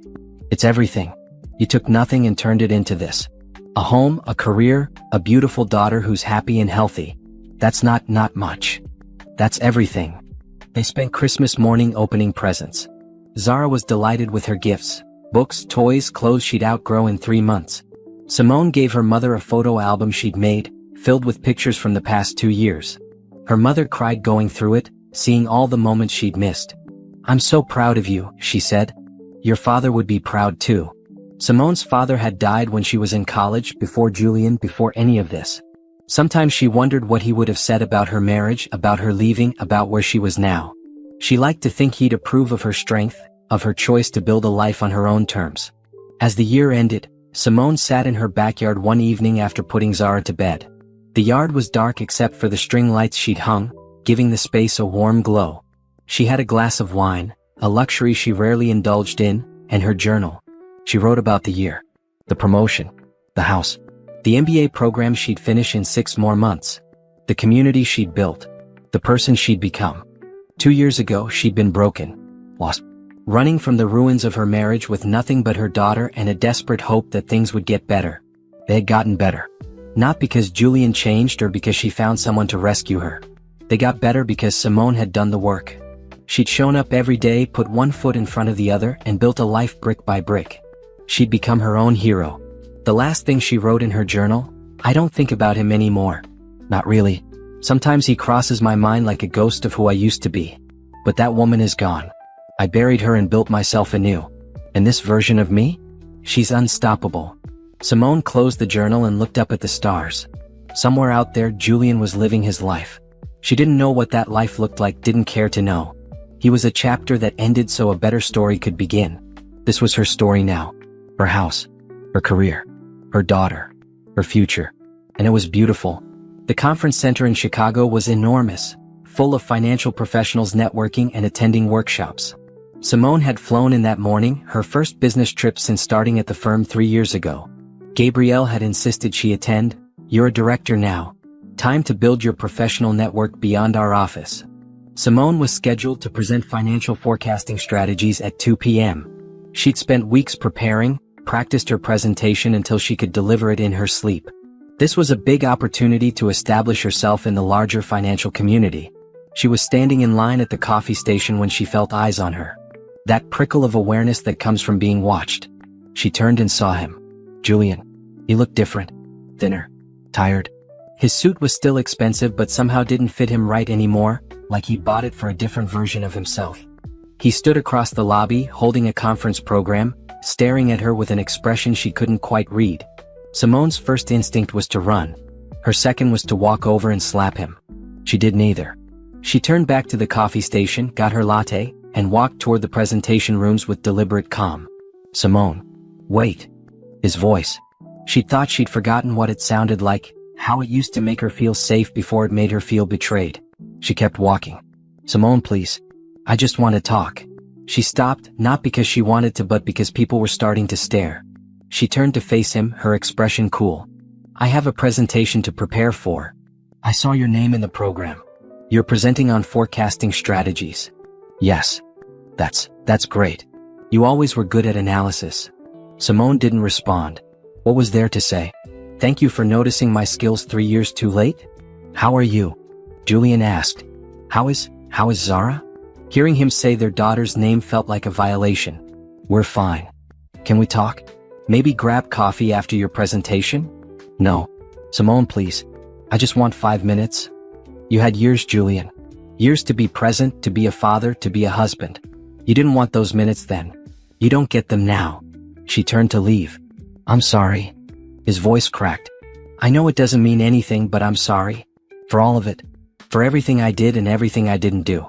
S1: It's everything. You took nothing and turned it into this. A home, a career, a beautiful daughter who's happy and healthy. That's not much. That's everything." They spent Christmas morning opening presents. Zara was delighted with her gifts, books, toys, clothes she'd outgrown in 3 months. Simone gave her mother a photo album she'd made, filled with pictures from the past 2 years. Her mother cried going through it, seeing all the moments she'd missed. "I'm so proud of you," she said. "Your father would be proud too." Simone's father had died when she was in college, before Julian, before any of this. Sometimes she wondered what he would have said about her marriage, about her leaving, about where she was now. She liked to think he'd approve of her strength, of her choice to build a life on her own terms. As the year ended, Simone sat in her backyard one evening after putting Zara to bed. The yard was dark except for the string lights she'd hung, giving the space a warm glow. She had a glass of wine, a luxury she rarely indulged in, and her journal. She wrote about the year, the promotion, the house, the MBA program she'd finish in 6 more months, the community she'd built, the person she'd become. 2 years ago she'd been broken, lost, running from the ruins of her marriage with nothing but her daughter and a desperate hope that things would get better. They had gotten better. Not because Julian changed or because she found someone to rescue her. They got better because Simone had done the work. She'd shown up every day, put one foot in front of the other, and built a life brick by brick. She'd become her own hero. The last thing she wrote in her journal, "I don't think about him anymore. Not really. Sometimes he crosses my mind like a ghost of who I used to be. But that woman is gone. I buried her and built myself anew. And this version of me? She's unstoppable." Simone closed the journal and looked up at the stars. Somewhere out there, Julian was living his life. She didn't know what that life looked like, didn't care to know. He was a chapter that ended so a better story could begin. This was her story now. Her house. Her career. Her daughter. her future. And it was beautiful. The conference center in Chicago was enormous, full of financial professionals networking and attending workshops. Simone had flown in that morning, her first business trip since starting at the firm 3 years ago. Gabrielle had insisted she attend. "You're a director now. Time to build your professional network beyond our office." Simone was scheduled to present financial forecasting strategies at 2 p.m. She'd spent weeks preparing, practiced her presentation until she could deliver it in her sleep. This was a big opportunity to establish herself in the larger financial community. She was standing in line at the coffee station when she felt eyes on her. That prickle of awareness that comes from being watched. She turned and saw him. Julian. He looked different. Thinner. Tired. His suit was still expensive but somehow didn't fit him right anymore, like he bought it for a different version of himself. He stood across the lobby, holding a conference program, staring at her with an expression she couldn't quite read. Simone's first instinct was to run. Her second was to walk over and slap him. She did neither. She turned back to the coffee station, got her latte, and walked toward the presentation rooms with deliberate calm. "Simone. Wait." His voice. She thought she'd forgotten what it sounded like, how it used to make her feel safe before it made her feel betrayed. She kept walking. "Simone, please. I just want to talk." She stopped, not because she wanted to but because people were starting to stare. She turned to face him, her expression cool. "I have a presentation to prepare for. I saw your name in the program. You're presenting on forecasting strategies." "Yes. That's great. You always were good at analysis." Simone didn't respond. What was there to say? "Thank you for noticing my skills 3 years too late?" "How are you?" Julian asked. How is Zara?" Hearing him say their daughter's name felt like a violation. "We're fine. Can we talk? Maybe grab coffee after your presentation?" "No. Simone, please. I just want 5 minutes." "You had years, Julian. Years to be present, to be a father, to be a husband. You didn't want those minutes then. You don't get them now." She turned to leave. "I'm sorry." His voice cracked. "I know it doesn't mean anything, but I'm sorry. For all of it. For everything I did and everything I didn't do.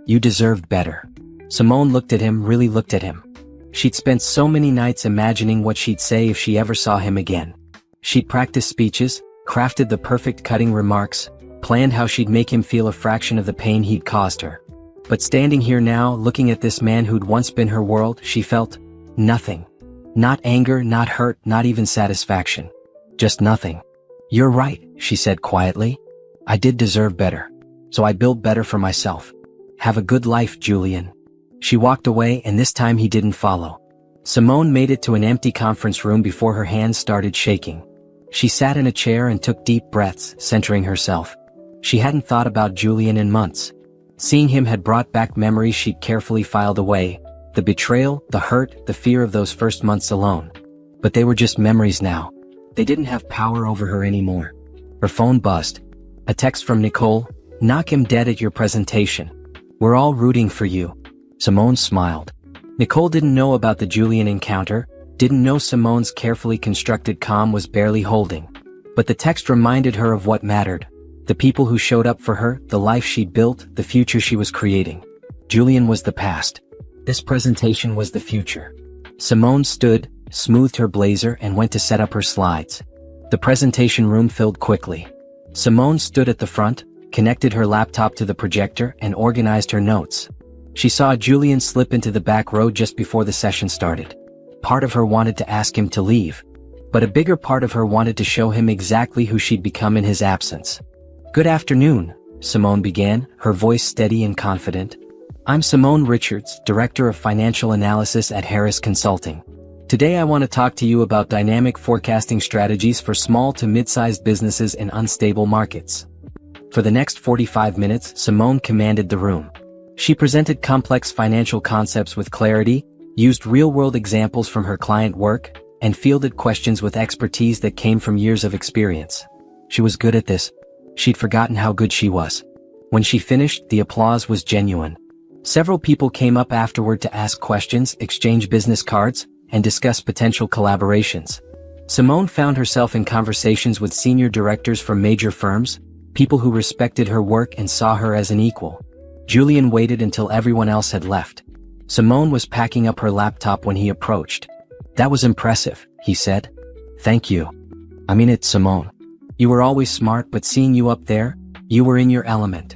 S1: You deserved better." Simone looked at him, really looked at him. She'd spent so many nights imagining what she'd say if she ever saw him again. She'd practiced speeches, crafted the perfect cutting remarks, planned how she'd make him feel a fraction of the pain he'd caused her. But standing here now, looking at this man who'd once been her world, she felt nothing. Not anger, not hurt, not even satisfaction. Just nothing. "You're right," she said quietly. "I did deserve better. So I built better for myself. Have a good life, Julian." She walked away and this time he didn't follow. Simone made it to an empty conference room before her hands started shaking. She sat in a chair and took deep breaths, centering herself. She hadn't thought about Julian in months. Seeing him had brought back memories she'd carefully filed away. The betrayal, the hurt, the fear of those first months alone. But they were just memories now. They didn't have power over her anymore. Her phone buzzed. A text from Nicole. "Knock him dead at your presentation. We're all rooting for you." Simone smiled. Nicole didn't know about the Julian encounter, didn't know Simone's carefully constructed calm was barely holding. But the text reminded her of what mattered. The people who showed up for her, the life she'd built, the future she was creating. Julian was the past. This presentation was the future. Simone stood, smoothed her blazer and went to set up her slides. The presentation room filled quickly. Simone stood at the front, connected her laptop to the projector and organized her notes. She saw Julian slip into the back row just before the session started. Part of her wanted to ask him to leave. But a bigger part of her wanted to show him exactly who she'd become in his absence. "Good afternoon," Simone began, her voice steady and confident. "I'm Simone Richards, Director of Financial Analysis at Harris Consulting. Today I want to talk to you about dynamic forecasting strategies for small to mid-sized businesses in unstable markets." For the next 45 minutes, Simone commanded the room. She presented complex financial concepts with clarity, used real-world examples from her client work, and fielded questions with expertise that came from years of experience. She was good at this. She'd forgotten how good she was. When she finished, the applause was genuine. Several people came up afterward to ask questions, exchange business cards, and discuss potential collaborations. Simone found herself in conversations with senior directors from major firms, people who respected her work and saw her as an equal. Julian waited until everyone else had left. Simone was packing up her laptop when he approached. "That was impressive," he said. "Thank you." I mean it, Simone. You were always smart, but seeing you up there, you were in your element.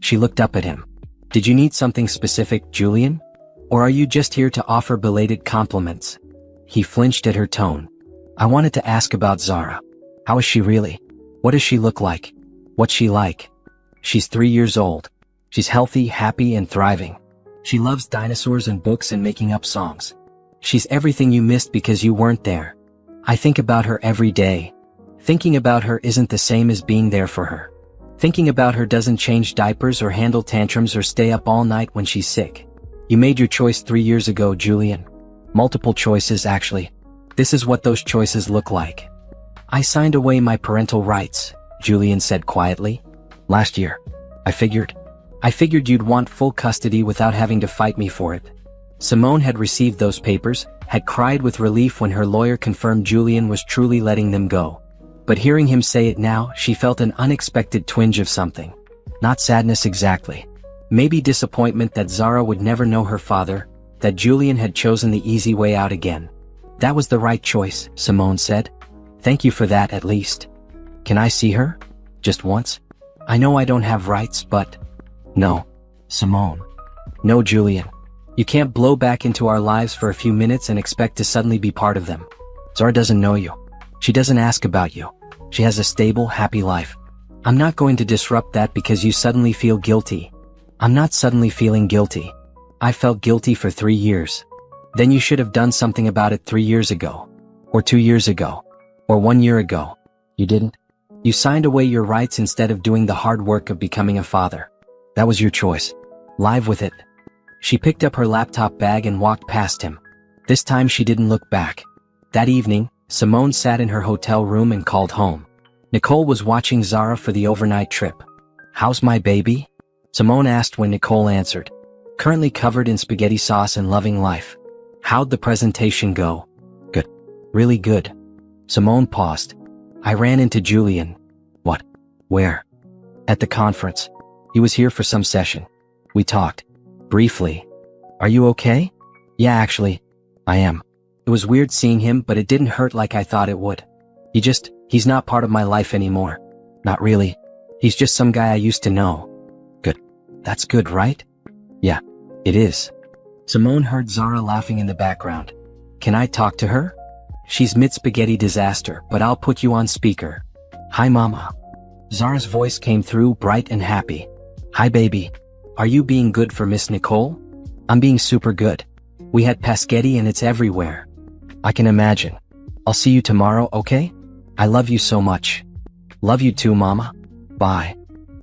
S1: She looked up at him. Did you need something specific, Julian? Or are you just here to offer belated compliments? He flinched at her tone. I wanted to ask about Zara. How is she really? What does she look like? What's she like? She's 3 years old. She's healthy, happy, and thriving. She loves dinosaurs and books and making up songs. She's everything you missed because you weren't there. I think about her every day. Thinking about her isn't the same as being there for her. Thinking about her doesn't change diapers or handle tantrums or stay up all night when she's sick. You made your choice 3 years ago, Julian. Multiple choices, actually. This is what those choices look like. I signed away my parental rights, Julian said quietly. Last year. I figured you'd want full custody without having to fight me for it. Simone had received those papers, had cried with relief when her lawyer confirmed Julian was truly letting them go. But hearing him say it now, she felt an unexpected twinge of something. Not sadness exactly. Maybe disappointment that Zara would never know her father, that Julian had chosen the easy way out again. That was the right choice, Simone said. Thank you for that at least. Can I see her? Just once? I know I don't have rights, but… No. Simone. No, Julian. You can't blow back into our lives for a few minutes and expect to suddenly be part of them. Zara doesn't know you. She doesn't ask about you. She has a stable, happy life. I'm not going to disrupt that because you suddenly feel guilty. I'm not suddenly feeling guilty. I felt guilty for 3 years. Then you should have done something about it 3 years ago. Or 2 years ago. Or 1 year ago. You didn't? You signed away your rights instead of doing the hard work of becoming a father. That was your choice. Live with it. She picked up her laptop bag and walked past him. This time she didn't look back. That evening, Simone sat in her hotel room and called home. Nicole was watching Zara for the overnight trip. How's my baby? Simone asked when Nicole answered. Currently covered in spaghetti sauce and loving life. How'd the presentation go? Good. Really good. Simone paused. I ran into Julian. What? Where? At the conference. He was here for some session. We talked. Briefly. Are you okay? Yeah, actually. I am. It was weird seeing him, but it didn't hurt like I thought it would. He's not part of my life anymore. Not really. He's just some guy I used to know. Good. That's good, right? Yeah, it is. Simone heard Zara laughing in the background. Can I talk to her? She's mid-spaghetti disaster, but I'll put you on speaker. Hi, Mama. Zara's voice came through bright and happy. Hi, baby. Are you being good for Miss Nicole? I'm being super good. We had paschetti and it's everywhere. I can imagine. I'll see you tomorrow, okay? I love you so much. Love you too, Mama. Bye.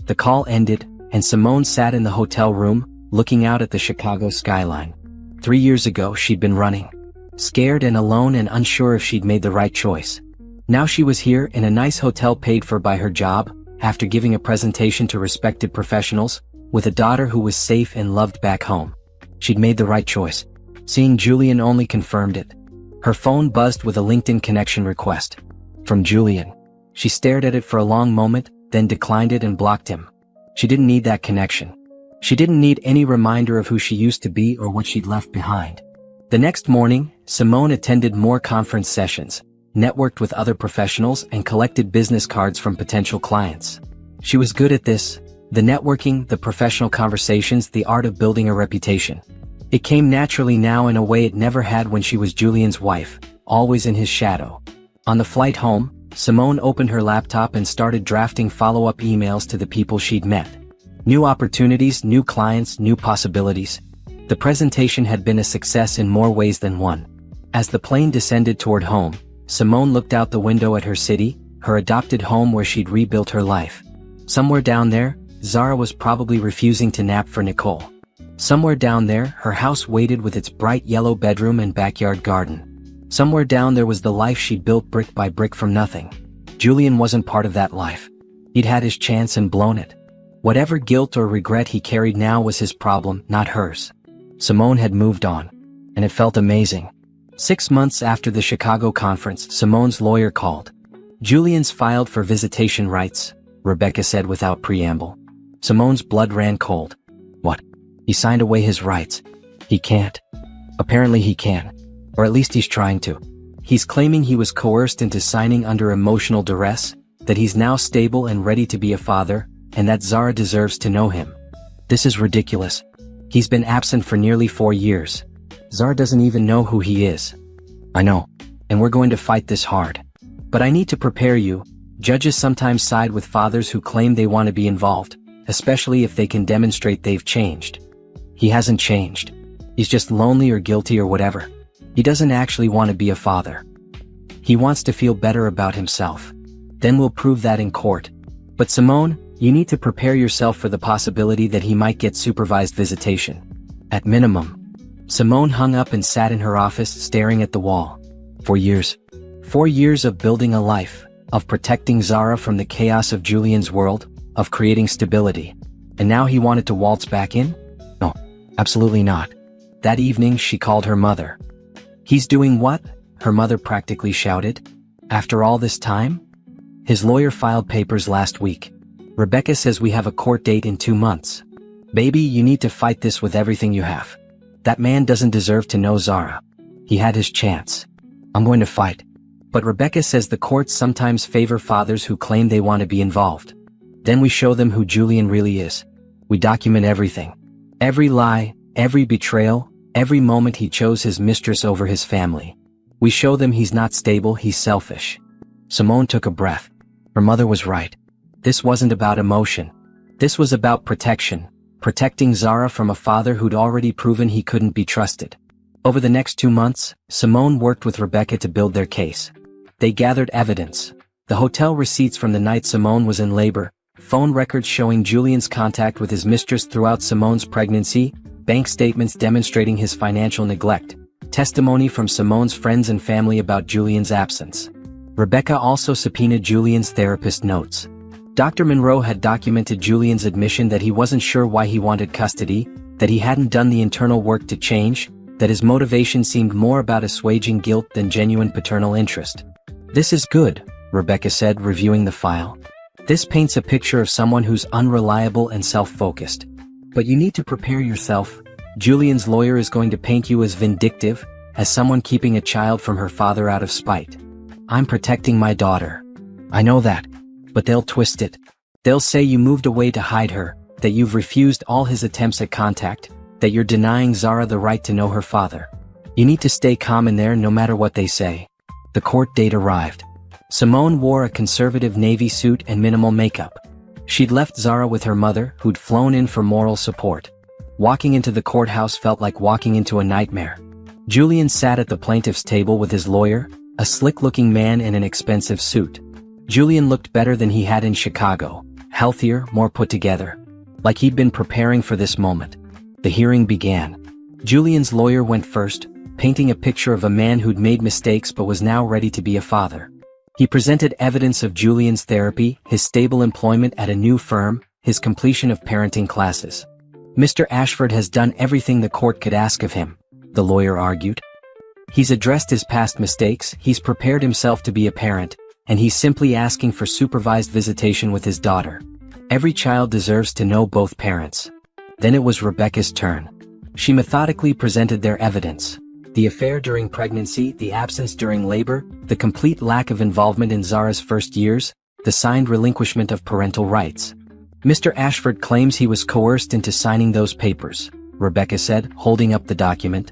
S1: The call ended, and Simone sat in the hotel room, looking out at the Chicago skyline. 3 years ago, she'd been running. Scared and alone and unsure if she'd made the right choice. Now she was here in a nice hotel paid for by her job, after giving a presentation to respected professionals, with a daughter who was safe and loved back home. She'd made the right choice. Seeing Julian only confirmed it. Her phone buzzed with a LinkedIn connection request. From Julian. She stared at it for a long moment, then declined it and blocked him. She didn't need that connection. She didn't need any reminder of who she used to be or what she'd left behind. The next morning, Simone attended more conference sessions, networked with other professionals, and collected business cards from potential clients. She was good at this. The networking, the professional conversations, the art of building a reputation. It came naturally now in a way it never had when she was Julian's wife, always in his shadow. On the flight home, Simone opened her laptop and started drafting follow-up emails to the people she'd met. New opportunities, new clients, new possibilities. The presentation had been a success in more ways than one. As the plane descended toward home, Simone looked out the window at her city, her adopted home where she'd rebuilt her life. Somewhere down there, Zara was probably refusing to nap for Nicole. Somewhere down there, her house waited with its bright yellow bedroom and backyard garden. Somewhere down there was the life she'd built brick by brick from nothing. Julian wasn't part of that life. He'd had his chance and blown it. Whatever guilt or regret he carried now was his problem, not hers. Simone had moved on. And it felt amazing. 6 months after the Chicago conference, Simone's lawyer called. Julian's filed for visitation rights, Rebecca said without preamble. Simone's blood ran cold. What? He signed away his rights. He can't. Apparently he can. Or at least he's trying to. He's claiming he was coerced into signing under emotional duress, that he's now stable and ready to be a father, and that Zara deserves to know him. This is ridiculous. He's been absent for nearly 4 years. Zara doesn't even know who he is. I know. And we're going to fight this hard. But I need to prepare you. Judges sometimes side with fathers who claim they want to be involved, especially if they can demonstrate they've changed. He hasn't changed. He's just lonely or guilty or whatever. He doesn't actually want to be a father. He wants to feel better about himself. Then we'll prove that in court. But Simone, you need to prepare yourself for the possibility that he might get supervised visitation. At minimum. Simone hung up and sat in her office staring at the wall. 4 years. 4 years of building a life, of protecting Zara from the chaos of Julian's world, of creating stability. And now he wanted to waltz back in? No, absolutely not. That evening she called her mother. He's doing what? Her mother practically shouted. After all this time? His lawyer filed papers last week. Rebecca says we have a court date in 2 months. Baby, you need to fight this with everything you have. That man doesn't deserve to know Zara. He had his chance. I'm going to fight. But Rebecca says the courts sometimes favor fathers who claim they want to be involved. Then we show them who Julian really is. We document everything. Every lie, every betrayal, every moment he chose his mistress over his family. We show them he's not stable, he's selfish. Simone took a breath. Her mother was right. This wasn't about emotion. This was about protection. Protecting Zara from a father who'd already proven he couldn't be trusted. Over the next 2 months, Simone worked with Rebecca to build their case. They gathered evidence. The hotel receipts from the night Simone was in labor, phone records showing Julian's contact with his mistress throughout Simone's pregnancy, bank statements demonstrating his financial neglect, testimony from Simone's friends and family about Julian's absence. Rebecca also subpoenaed Julian's therapist notes. Dr. Monroe had documented Julian's admission that he wasn't sure why he wanted custody, that he hadn't done the internal work to change, that his motivation seemed more about assuaging guilt than genuine paternal interest. This is good, Rebecca said, reviewing the file. This paints a picture of someone who's unreliable and self-focused. But you need to prepare yourself. Julian's lawyer is going to paint you as vindictive, as someone keeping a child from her father out of spite. I'm protecting my daughter. I know that. But they'll twist it. They'll say you moved away to hide her, that you've refused all his attempts at contact, that you're denying Zara the right to know her father. You need to stay calm in there no matter what they say. The court date arrived. Simone wore a conservative navy suit and minimal makeup. She'd left Zara with her mother, who'd flown in for moral support. Walking into the courthouse felt like walking into a nightmare. Julian sat at the plaintiff's table with his lawyer, a slick-looking man in an expensive suit. Julian looked better than he had in Chicago, healthier, more put together. Like he'd been preparing for this moment. The hearing began. Julian's lawyer went first, painting a picture of a man who'd made mistakes but was now ready to be a father. He presented evidence of Julian's therapy, his stable employment at a new firm, his completion of parenting classes. Mr. Ashford has done everything the court could ask of him, the lawyer argued. He's addressed his past mistakes, he's prepared himself to be a parent, and he's simply asking for supervised visitation with his daughter. Every child deserves to know both parents. Then it was Rebecca's turn. She methodically presented their evidence. The affair during pregnancy, the absence during labor, the complete lack of involvement in Zara's first years, the signed relinquishment of parental rights. Mr. Ashford claims he was coerced into signing those papers, Rebecca said, holding up the document.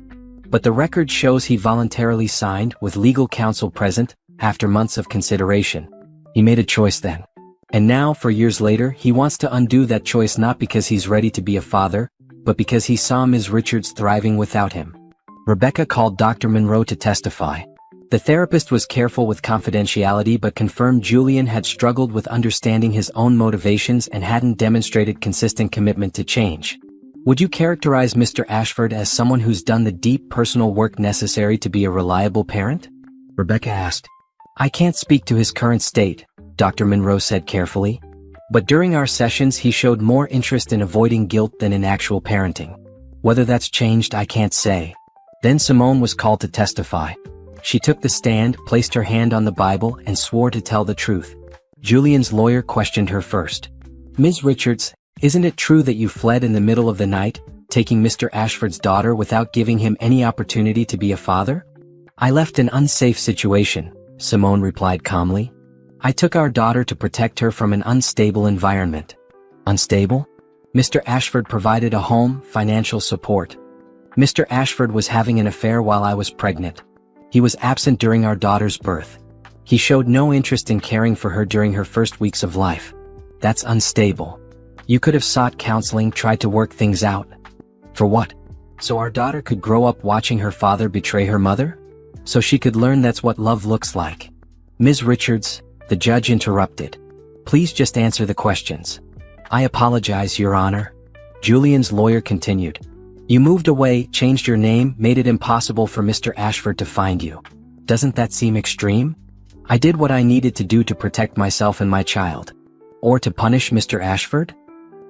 S1: But the record shows he voluntarily signed, with legal counsel present, after months of consideration. He made a choice then. And now, 4 years later, he wants to undo that choice not because he's ready to be a father, but because he saw Ms. Richards thriving without him. Rebecca called Dr. Monroe to testify. The therapist was careful with confidentiality but confirmed Julian had struggled with understanding his own motivations and hadn't demonstrated consistent commitment to change. Would you characterize Mr. Ashford as someone who's done the deep personal work necessary to be a reliable parent? Rebecca asked. I can't speak to his current state, Dr. Monroe said carefully. But during our sessions he showed more interest in avoiding guilt than in actual parenting. Whether that's changed, I can't say. Then Simone was called to testify. She took the stand, placed her hand on the Bible, and swore to tell the truth. Julian's lawyer questioned her first. Ms. Richards, isn't it true that you fled in the middle of the night, taking Mr. Ashford's daughter without giving him any opportunity to be a father? I left an unsafe situation, Simone replied calmly. I took our daughter to protect her from an unstable environment. Unstable? Mr. Ashford provided a home, financial support. Mr. Ashford was having an affair while I was pregnant. He was absent during our daughter's birth. He showed no interest in caring for her during her first weeks of life. That's unstable. You could have sought counseling, tried to work things out. For what? So our daughter could grow up watching her father betray her mother? So she could learn that's what love looks like. Ms. Richards, the judge interrupted. Please just answer the questions. I apologize, Your Honor. Julian's lawyer continued. You moved away, changed your name, made it impossible for Mr. Ashford to find you. Doesn't that seem extreme? I did what I needed to do to protect myself and my child. Or to punish Mr. Ashford?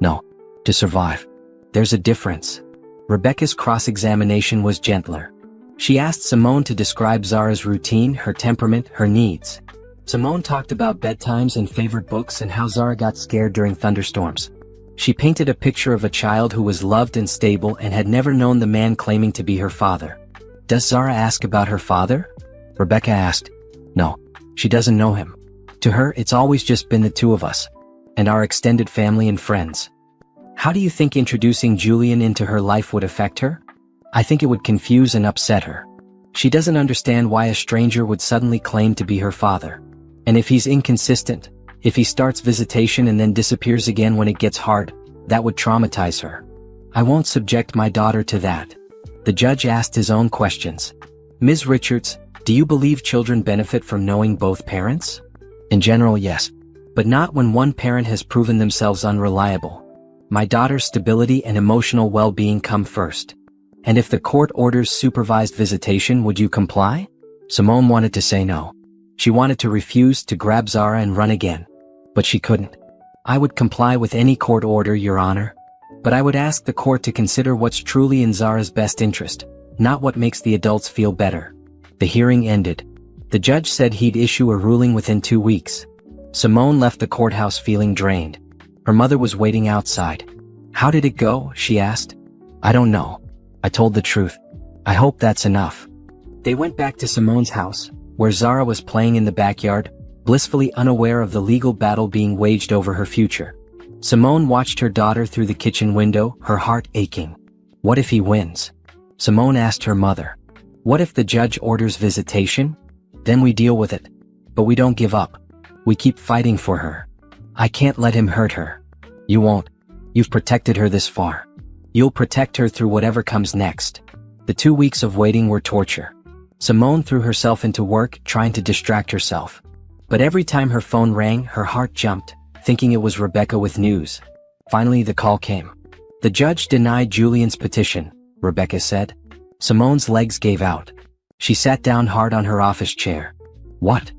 S1: No, to survive. There's a difference. Rebecca's cross-examination was gentler. She asked Simone to describe Zara's routine, her temperament, her needs. Simone talked about bedtimes and favorite books and how Zara got scared during thunderstorms. She painted a picture of a child who was loved and stable and had never known the man claiming to be her father. Does Zara ask about her father? Rebecca asked. No, she doesn't know him. To her, it's always just been the two of us, and our extended family and friends. How do you think introducing Julian into her life would affect her? I think it would confuse and upset her. She doesn't understand why a stranger would suddenly claim to be her father. And if he's inconsistent, if he starts visitation and then disappears again when it gets hard, that would traumatize her. I won't subject my daughter to that. The judge asked his own questions. Ms. Richards, do you believe children benefit from knowing both parents? In general, yes. But not when one parent has proven themselves unreliable. My daughter's stability and emotional well-being come first. And if the court orders supervised visitation, would you comply? Simone wanted to say no. She wanted to refuse, to grab Zara and run again. But she couldn't. I would comply with any court order, Your Honor. But I would ask the court to consider what's truly in Zara's best interest, not what makes the adults feel better. The hearing ended. The judge said he'd issue a ruling within 2 weeks. Simone left the courthouse feeling drained. Her mother was waiting outside. How did it go? She asked. I don't know. I told the truth. I hope that's enough. They went back to Simone's house, where Zara was playing in the backyard, blissfully unaware of the legal battle being waged over her future. Simone watched her daughter through the kitchen window, her heart aching. What if he wins? Simone asked her mother. What if the judge orders visitation? Then we deal with it. But we don't give up. We keep fighting for her. I can't let him hurt her. You won't. You've protected her this far. You'll protect her through whatever comes next. The 2 weeks of waiting were torture. Simone threw herself into work, trying to distract herself. But every time her phone rang, her heart jumped, thinking it was Rebecca with news. Finally, the call came. The judge denied Julian's petition, Rebecca said. Simone's legs gave out. She sat down hard on her office chair. What?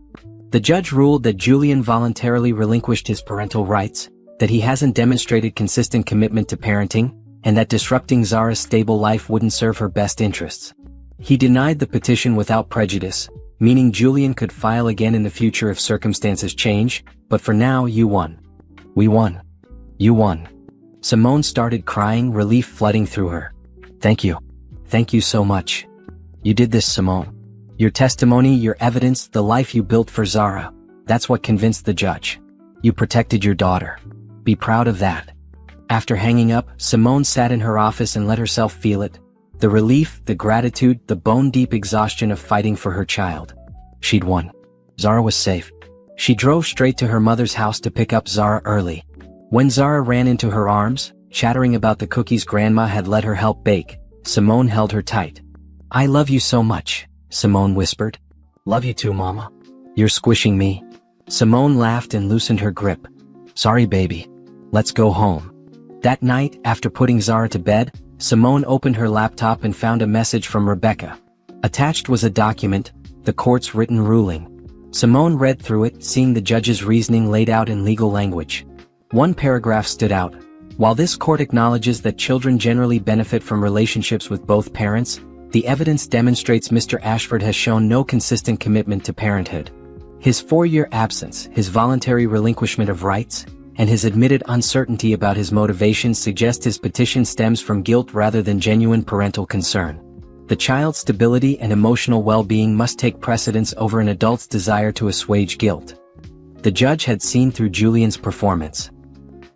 S1: The judge ruled that Julian voluntarily relinquished his parental rights, that he hasn't demonstrated consistent commitment to parenting, and that disrupting Zara's stable life wouldn't serve her best interests. He denied the petition without prejudice, meaning Julian could file again in the future if circumstances change, but for now, you won. We won. You won. Simone started crying, relief flooding through her. Thank you. Thank you so much. You did this, Simone. Your testimony, your evidence, the life you built for Zara, that's what convinced the judge. You protected your daughter. Be proud of that. After hanging up, Simone sat in her office and let herself feel it. The relief, the gratitude, the bone-deep exhaustion of fighting for her child. She'd won. Zara was safe. She drove straight to her mother's house to pick up Zara early. When Zara ran into her arms, chattering about the cookies grandma had let her help bake, Simone held her tight. I love you so much, Simone whispered. Love you too, Mama. You're squishing me. Simone laughed and loosened her grip. Sorry, baby. Let's go home. That night, after putting Zara to bed, Simone opened her laptop and found a message from Rebecca. Attached was a document, the court's written ruling. Simone read through it, seeing the judge's reasoning laid out in legal language. One paragraph stood out. While this court acknowledges that children generally benefit from relationships with both parents, the evidence demonstrates Mr. Ashford has shown no consistent commitment to parenthood. His 4-year absence, his voluntary relinquishment of rights, and his admitted uncertainty about his motivations suggest his petition stems from guilt rather than genuine parental concern. The child's stability and emotional well-being must take precedence over an adult's desire to assuage guilt. The judge had seen through Julian's performance.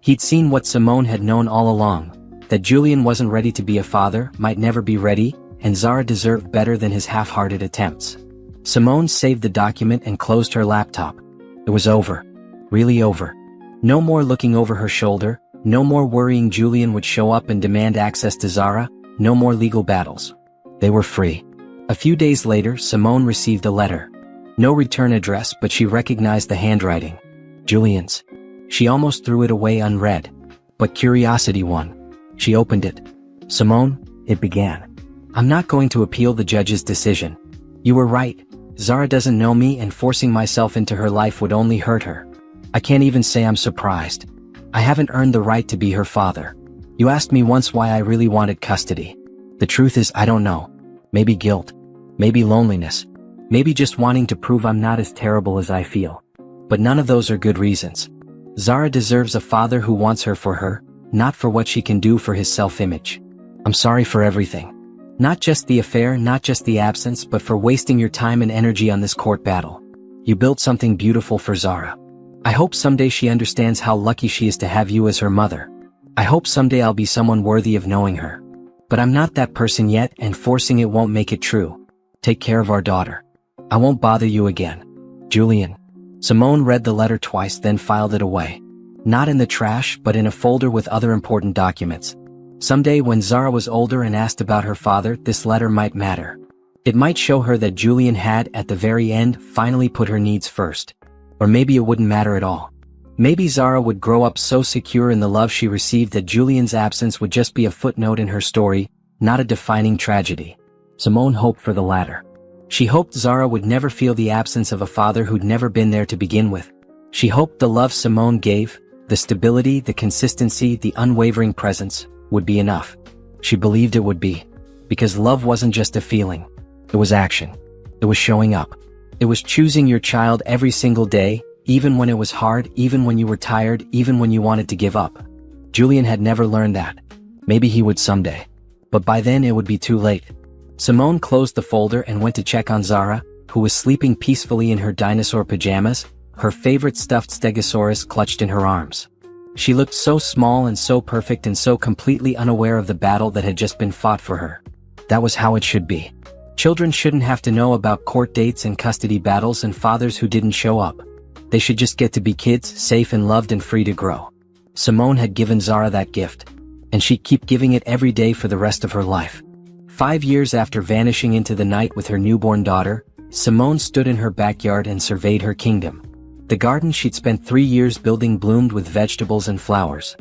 S1: He'd seen what Simone had known all along, that Julian wasn't ready to be a father, might never be ready, and Zara deserved better than his half-hearted attempts. Simone saved the document and closed her laptop. It was over. Really over. No more looking over her shoulder, no more worrying Julian would show up and demand access to Zara, no more legal battles. They were free. A few days later, Simone received a letter. No return address, but she recognized the handwriting. Julian's. She almost threw it away unread. But curiosity won. She opened it. Simone, it began. I'm not going to appeal the judge's decision. You were right. Zara doesn't know me, and forcing myself into her life would only hurt her. I can't even say I'm surprised. I haven't earned the right to be her father. You asked me once why I really wanted custody. The truth is, I don't know. Maybe guilt. Maybe loneliness. Maybe just wanting to prove I'm not as terrible as I feel. But none of those are good reasons. Zara deserves a father who wants her for her, not for what she can do for his self-image. I'm sorry for everything. Not just the affair, not just the absence, but for wasting your time and energy on this court battle. You built something beautiful for Zara. I hope someday she understands how lucky she is to have you as her mother. I hope someday I'll be someone worthy of knowing her. But I'm not that person yet, and forcing it won't make it true. Take care of our daughter. I won't bother you again. Julian. Simone read the letter twice, then filed it away. Not in the trash, but in a folder with other important documents. Someday when Zara was older and asked about her father, this letter might matter. It might show her that Julian had, at the very end, finally put her needs first. Or maybe it wouldn't matter at all. Maybe Zara would grow up so secure in the love she received that Julian's absence would just be a footnote in her story, not a defining tragedy. Simone hoped for the latter. She hoped Zara would never feel the absence of a father who'd never been there to begin with. She hoped the love Simone gave, the stability, the consistency, the unwavering presence, would be enough. She believed it would be. Because love wasn't just a feeling. It was action. It was showing up. It was choosing your child every single day, even when it was hard, even when you were tired, even when you wanted to give up. Julian had never learned that. Maybe he would someday. But by then it would be too late. Simone closed the folder and went to check on Zara, who was sleeping peacefully in her dinosaur pajamas, her favorite stuffed stegosaurus clutched in her arms. She looked so small and so perfect and so completely unaware of the battle that had just been fought for her. That was how it should be. Children shouldn't have to know about court dates and custody battles and fathers who didn't show up. They should just get to be kids, safe and loved and free to grow. Simone had given Zara that gift. And she'd keep giving it every day for the rest of her life. 5 years after vanishing into the night with her newborn daughter, Simone stood in her backyard and surveyed her kingdom. The garden she'd spent 3 years building bloomed with vegetables and flowers.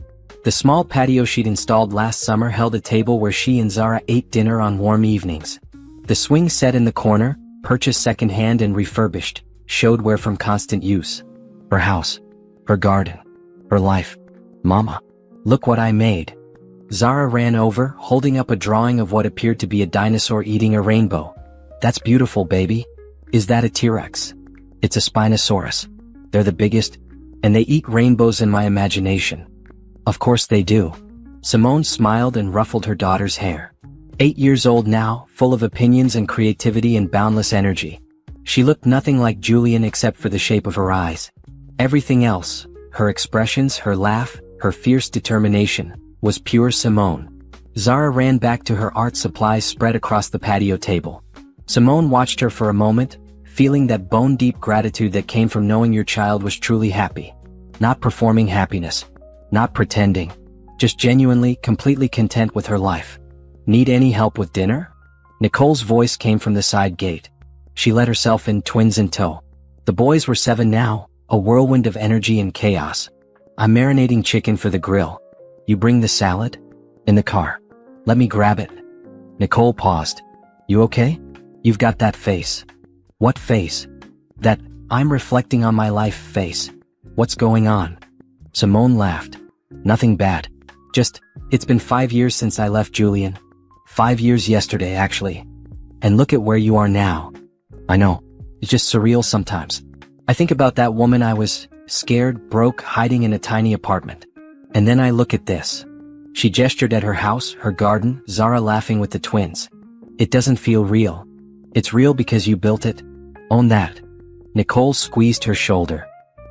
S1: The small patio she'd installed last summer held a table where she and Zara ate dinner on warm evenings. The swing set in the corner, purchased secondhand and refurbished, showed wear from constant use. Her house. Her garden. Her life. Mama. Look what I made. Zara ran over, holding up a drawing of what appeared to be a dinosaur eating a rainbow. That's beautiful, baby. Is that a T-Rex? It's a Spinosaurus. They're the biggest, and they eat rainbows in my imagination. Of course they do. Simone smiled and ruffled her daughter's hair. 8 years old now, full of opinions and creativity and boundless energy. She looked nothing like Julian except for the shape of her eyes. Everything else, her expressions, her laugh, her fierce determination, was pure Simone. Zara ran back to her art supplies spread across the patio table. Simone watched her for a moment, feeling that bone-deep gratitude that came from knowing your child was truly happy. Not performing happiness. Not pretending. Just genuinely, completely content with her life. Need any help with dinner? Nicole's voice came from the side gate. She let herself in, twins in tow. The boys were 7 now, a whirlwind of energy and chaos. I'm marinating chicken for the grill. You bring the salad? In the car. Let me grab it. Nicole paused. You okay? You've got that face. What face? That, I'm reflecting on my life face. What's going on? Simone laughed. Nothing bad. Just, it's been 5 years since I left Julian. 5 years yesterday, actually. And look at where you are now. I know. It's just surreal sometimes. I think about that woman I was, scared, broke, hiding in a tiny apartment. And then I look at this. She gestured at her house, her garden, Zara laughing with the twins. It doesn't feel real. It's real because you built it. Own that. Nicole squeezed her shoulder.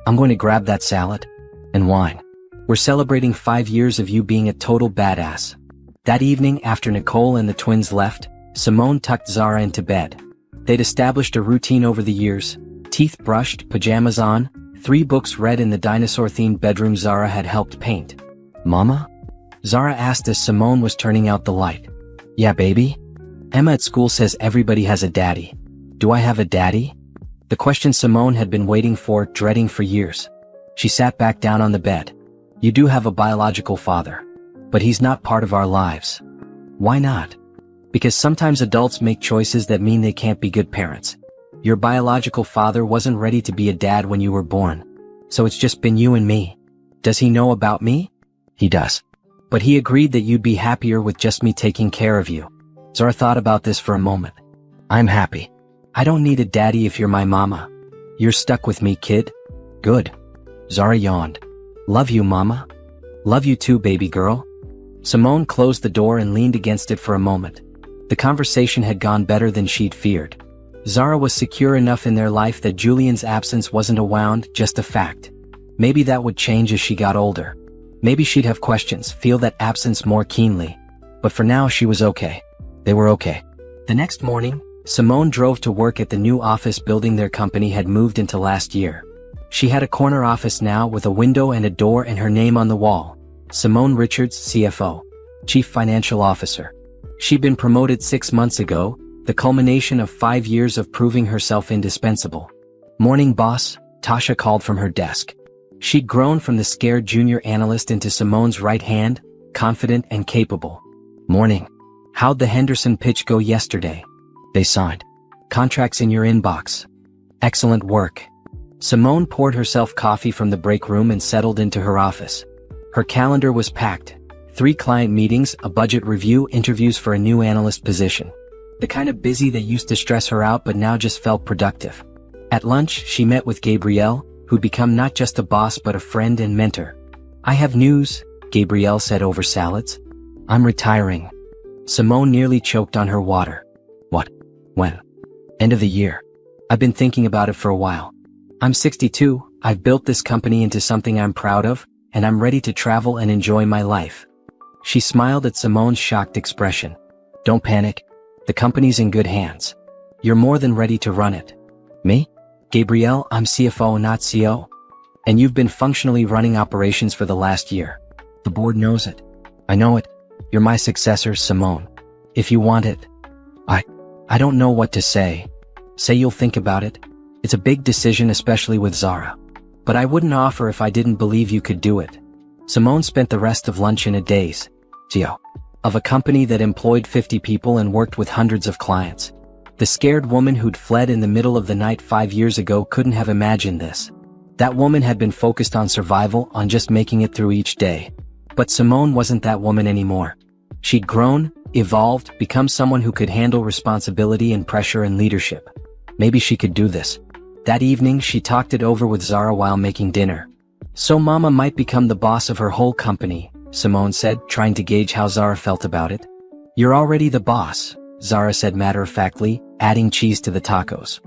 S1: I'm going to grab that salad and wine. We're celebrating 5 years of you being a total badass. That evening, after Nicole and the twins left, Simone tucked Zara into bed. They'd established a routine over the years: teeth brushed, pajamas on, 3 books read in the dinosaur-themed bedroom Zara had helped paint. Mama? Zara asked as Simone was turning out the light. Yeah, baby? Emma at school says everybody has a daddy. Do I have a daddy? The question Simone had been waiting for, dreading for years. She sat back down on the bed. You do have a biological father. But he's not part of our lives. Why not? Because sometimes adults make choices that mean they can't be good parents. Your biological father wasn't ready to be a dad when you were born. So it's just been you and me. Does he know about me? He does. But he agreed that you'd be happier with just me taking care of you. Zara thought about this for a moment. I'm happy. I don't need a daddy if you're my mama. You're stuck with me, kid. Good. Zara yawned. Love you, mama. Love you too, baby girl. Simone closed the door and leaned against it for a moment. The conversation had gone better than she'd feared. Zara was secure enough in their life that Julian's absence wasn't a wound, just a fact. Maybe that would change as she got older. Maybe she'd have questions, feel that absence more keenly. But for now she was okay. They were okay. The next morning, Simone drove to work at the new office building their company had moved into last year. She had a corner office now with a window and a door and her name on the wall. Simone Richards, CFO. Chief Financial Officer. She'd been promoted 6 months ago, the culmination of 5 years of proving herself indispensable. Morning, boss, Tasha called from her desk. She'd grown from the scared junior analyst into Simone's right hand, confident and capable. Morning. How'd the Henderson pitch go yesterday? They signed. Contracts in your inbox. Excellent work. Simone poured herself coffee from the break room and settled into her office. Her calendar was packed. 3 client meetings, a budget review, interviews for a new analyst position. The kind of busy that used to stress her out but now just felt productive. At lunch, she met with Gabrielle, who'd become not just a boss but a friend and mentor. I have news, Gabrielle said over salads. I'm retiring. Simone nearly choked on her water. What? When? End of the year. I've been thinking about it for a while. I'm 62, I've built this company into something I'm proud of, and I'm ready to travel and enjoy my life. She smiled at Simone's shocked expression. Don't panic. The company's in good hands. You're more than ready to run it. Me? Gabrielle, I'm CFO, not CO. And you've been functionally running operations for the last year. The board knows it. I know it. You're my successor, Simone. If you want it. I don't know what to say. Say you'll think about it. It's a big decision, especially with Zara. But I wouldn't offer if I didn't believe you could do it. Simone spent the rest of lunch in a daze. CEO of a company that employed 50 people and worked with hundreds of clients. The scared woman who'd fled in the middle of the night 5 years ago couldn't have imagined this. That woman had been focused on survival, on just making it through each day. But Simone wasn't that woman anymore. She'd grown, evolved, become someone who could handle responsibility and pressure and leadership. Maybe she could do this. That evening, she talked it over with Zara while making dinner. So Mama might become the boss of her whole company, Simone said, trying to gauge how Zara felt about it. You're already the boss, Zara said matter-of-factly, adding cheese to the tacos.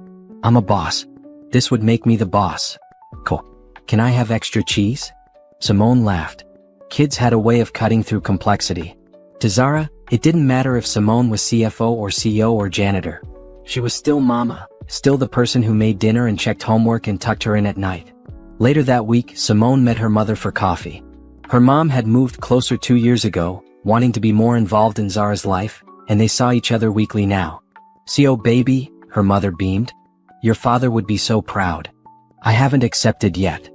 S1: I'm a boss. This would make me the boss. Cool. Can I have extra cheese? Simone laughed. Kids had a way of cutting through complexity. To Zara, it didn't matter if Simone was CFO or CEO or janitor. She was still Mama, still the person who made dinner and checked homework and tucked her in at night. Later that week, Simone met her mother for coffee. Her mom had moved closer 2 years ago, wanting to be more involved in Zara's life, and they saw each other weekly now. CO baby, her mother beamed. Your father would be so proud. I haven't accepted yet.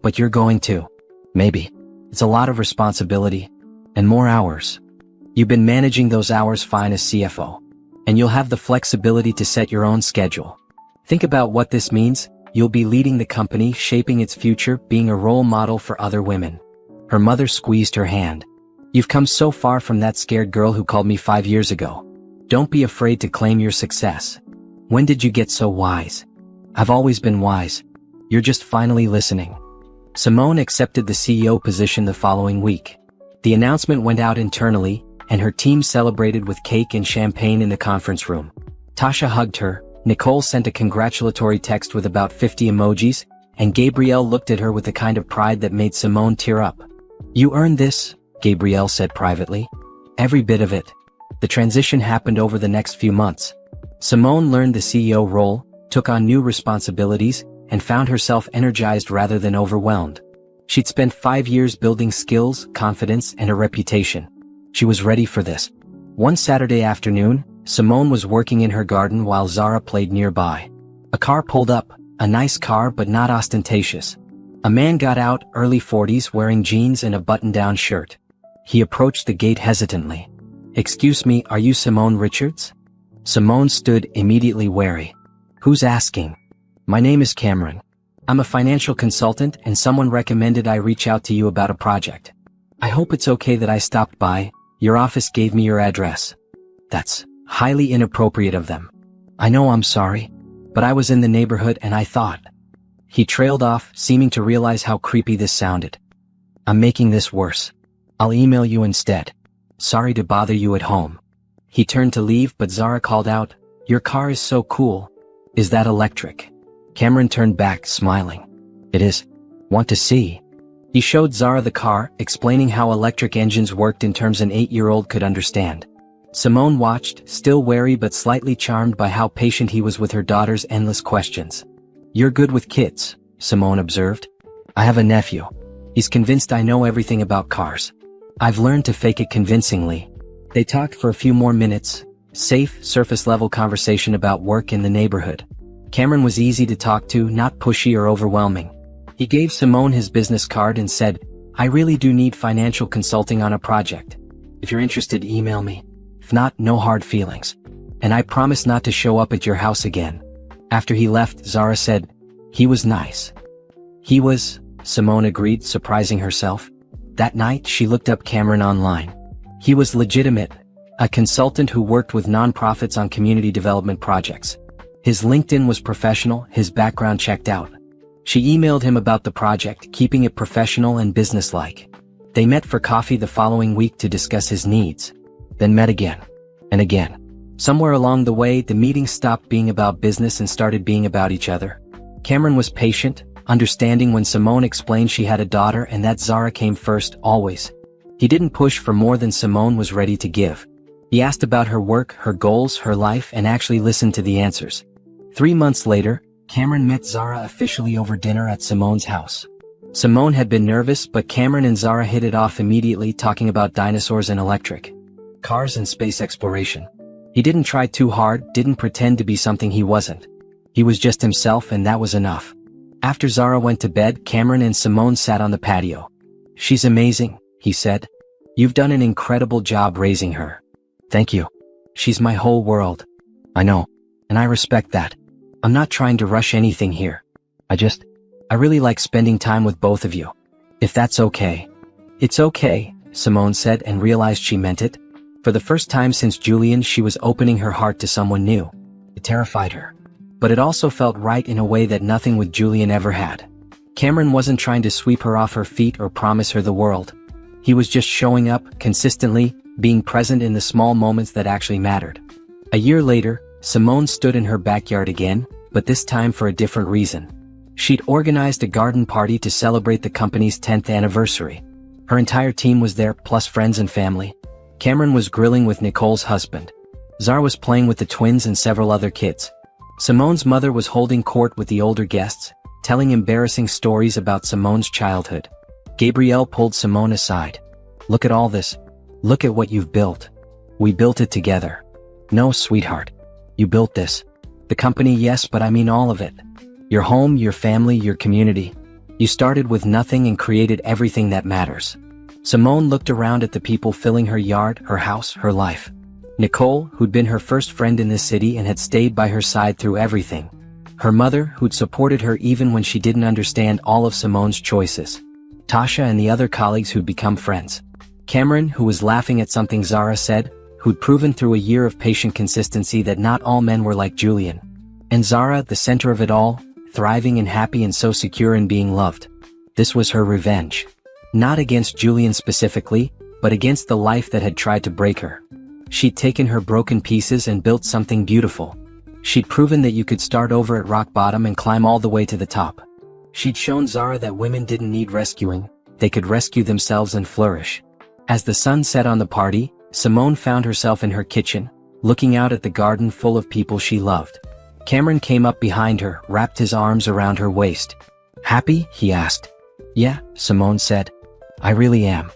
S1: But you're going to. Maybe. It's a lot of responsibility. And more hours. You've been managing those hours fine as CFO. And you'll have the flexibility to set your own schedule. Think about what this means. You'll be leading the company, shaping its future, being a role model for other women. Her mother squeezed her hand. You've come so far from that scared girl who called me 5 years ago. Don't be afraid to claim your success. When did you get so wise? I've always been wise. You're just finally listening. Simone accepted the CEO position the following week. The announcement went out internally, and her team celebrated with cake and champagne in the conference room. Tasha hugged her, Nicole sent a congratulatory text with about 50 emojis, and Gabrielle looked at her with the kind of pride that made Simone tear up. "You earned this," Gabrielle said privately. "Every bit of it." The transition happened over the next few months. Simone learned the CEO role, took on new responsibilities, and found herself energized rather than overwhelmed. She'd spent 5 years building skills, confidence, and a reputation. She was ready for this. One Saturday afternoon, Simone was working in her garden while Zara played nearby. A car pulled up, a nice car but not ostentatious. A man got out, early 40s, wearing jeans and a button-down shirt. He approached the gate hesitantly. "Excuse me, are you Simone Richards?" Simone stood, immediately wary. "Who's asking?" "My name is Cameron. I'm a financial consultant and someone recommended I reach out to you about a project. I hope it's okay that I stopped by. Your office gave me your address." "That's highly inappropriate of them. I know, I'm sorry. But I was in the neighborhood and I thought." He trailed off, seeming to realize how creepy this sounded. "I'm making this worse. I'll email you instead. Sorry to bother you at home." He turned to leave, but Zara called out, "Your car is so cool. Is that electric?" Cameron turned back, smiling. "It is. Want to see?" He showed Zara the car, explaining how electric engines worked in terms an 8-year-old could understand. Simone watched, still wary but slightly charmed by how patient he was with her daughter's endless questions. "You're good with kids," Simone observed. "I have a nephew. He's convinced I know everything about cars. I've learned to fake it convincingly." They talked for a few more minutes, safe, surface-level conversation about work in the neighborhood. Cameron was easy to talk to, not pushy or overwhelming. He gave Simone his business card and said, "I really do need financial consulting on a project. If you're interested, email me. If not, no hard feelings. And I promise not to show up at your house again." After he left, Zara said, "He was nice." "He was," Simone agreed, surprising herself. That night, she looked up Cameron online. He was legitimate, a consultant who worked with nonprofits on community development projects. His LinkedIn was professional, his background checked out. She emailed him about the project, keeping it professional and businesslike. They met for coffee the following week to discuss his needs. Then met again. And again. Somewhere along the way, the meeting stopped being about business and started being about each other. Cameron was patient, understanding when Simone explained she had a daughter and that Zara came first, always. He didn't push for more than Simone was ready to give. He asked about her work, her goals, her life, and actually listened to the answers. 3 months later, Cameron met Zara officially over dinner at Simone's house. Simone had been nervous, but Cameron and Zara hit it off immediately, talking about dinosaurs and electric cars and space exploration. He didn't try too hard, didn't pretend to be something he wasn't. He was just himself, and that was enough. After Zara went to bed, Cameron and Simone sat on the patio. "She's amazing," he said. "You've done an incredible job raising her." "Thank you. She's my whole world." "I know. And I respect that. I'm not trying to rush anything here. I really like spending time with both of you. If that's okay." "It's okay," Simone said, and realized she meant it. For the first time since Julian, she was opening her heart to someone new. It terrified her. But it also felt right in a way that nothing with Julian ever had. Cameron wasn't trying to sweep her off her feet or promise her the world. He was just showing up, consistently, being present in the small moments that actually mattered. A year later, Simone stood in her backyard again, but this time for a different reason. She'd organized a garden party to celebrate the company's 10th anniversary. Her entire team was there, plus friends and family. Cameron was grilling with Nicole's husband. Zara was playing with the twins and several other kids. Simone's mother was holding court with the older guests, telling embarrassing stories about Simone's childhood. Gabrielle pulled Simone aside. "Look at all this. Look at what you've built. We built it together." "No, sweetheart. You built this. The company, yes, but I mean all of it. Your home, your family, your community. You started with nothing and created everything that matters." Simone looked around at the people filling her yard, her house, her life. Nicole, who'd been her first friend in this city and had stayed by her side through everything. Her mother, who'd supported her even when she didn't understand all of Simone's choices. Tasha and the other colleagues who'd become friends. Cameron, who was laughing at something Zara said, who'd proven through a year of patient consistency that not all men were like Julian. And Zara, the center of it all, thriving and happy and so secure in being loved. This was her revenge. Not against Julian specifically, but against the life that had tried to break her. She'd taken her broken pieces and built something beautiful. She'd proven that you could start over at rock bottom and climb all the way to the top. She'd shown Zara that women didn't need rescuing, they could rescue themselves and flourish. As the sun set on the party, Simone found herself in her kitchen, looking out at the garden full of people she loved. Cameron came up behind her, wrapped his arms around her waist. "Happy?" he asked. "Yeah," Simone said. "I really am."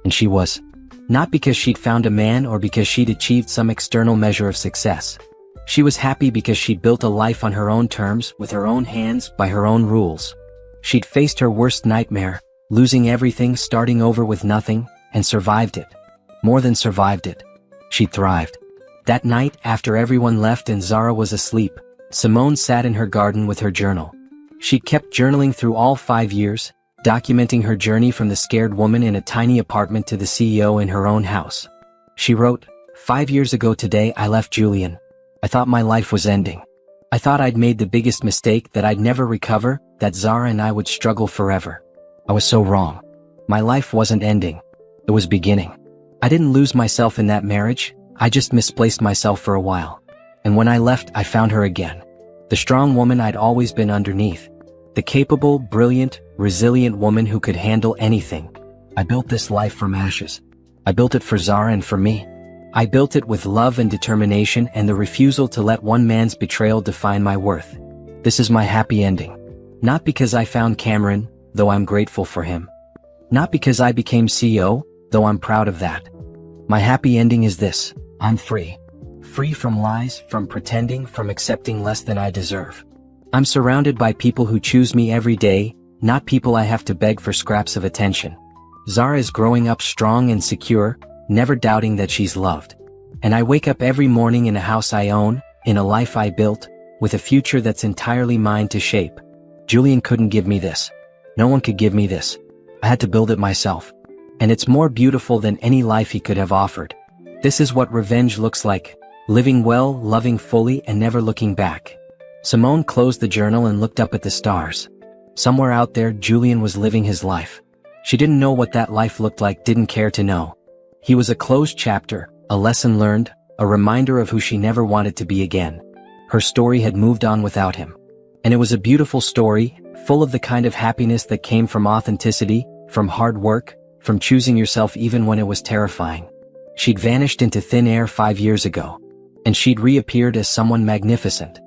S1: And she was. Not because she'd found a man or because she'd achieved some external measure of success. She was happy because she'd built a life on her own terms, with her own hands, by her own rules. She'd faced her worst nightmare, losing everything, starting over with nothing, and survived it. More than survived it. She thrived. That night, after everyone left and Zara was asleep, Simone sat in her garden with her journal. She'd kept journaling through all 5 years, documenting her journey from the scared woman in a tiny apartment to the CEO in her own house. She wrote, "5 years ago today I left Julian. I thought my life was ending. I thought I'd made the biggest mistake, that I'd never recover, that Zara and I would struggle forever. I was so wrong. My life wasn't ending. It was beginning. I didn't lose myself in that marriage, I just misplaced myself for a while. And when I left, I found her again. The strong woman I'd always been underneath. The capable, brilliant, resilient woman who could handle anything. I built this life from ashes. I built it for Zara and for me. I built it with love and determination and the refusal to let one man's betrayal define my worth. This is my happy ending. Not because I found Cameron, though I'm grateful for him. Not because I became CEO, though I'm proud of that. My happy ending is this: I'm free. Free from lies, from pretending, from accepting less than I deserve. I'm surrounded by people who choose me every day, not people I have to beg for scraps of attention. Zara is growing up strong and secure, never doubting that she's loved. And I wake up every morning in a house I own, in a life I built, with a future that's entirely mine to shape. Julian couldn't give me this. No one could give me this. I had to build it myself. And it's more beautiful than any life he could have offered. This is what revenge looks like. Living well, loving fully, and never looking back. Simone closed the journal and looked up at the stars. Somewhere out there, Julian was living his life. She didn't know what that life looked like, didn't care to know. He was a closed chapter, a lesson learned, a reminder of who she never wanted to be again. Her story had moved on without him. And it was a beautiful story, full of the kind of happiness that came from authenticity, from hard work, from choosing yourself even when it was terrifying. She'd vanished into thin air 5 years ago. And she'd reappeared as someone magnificent.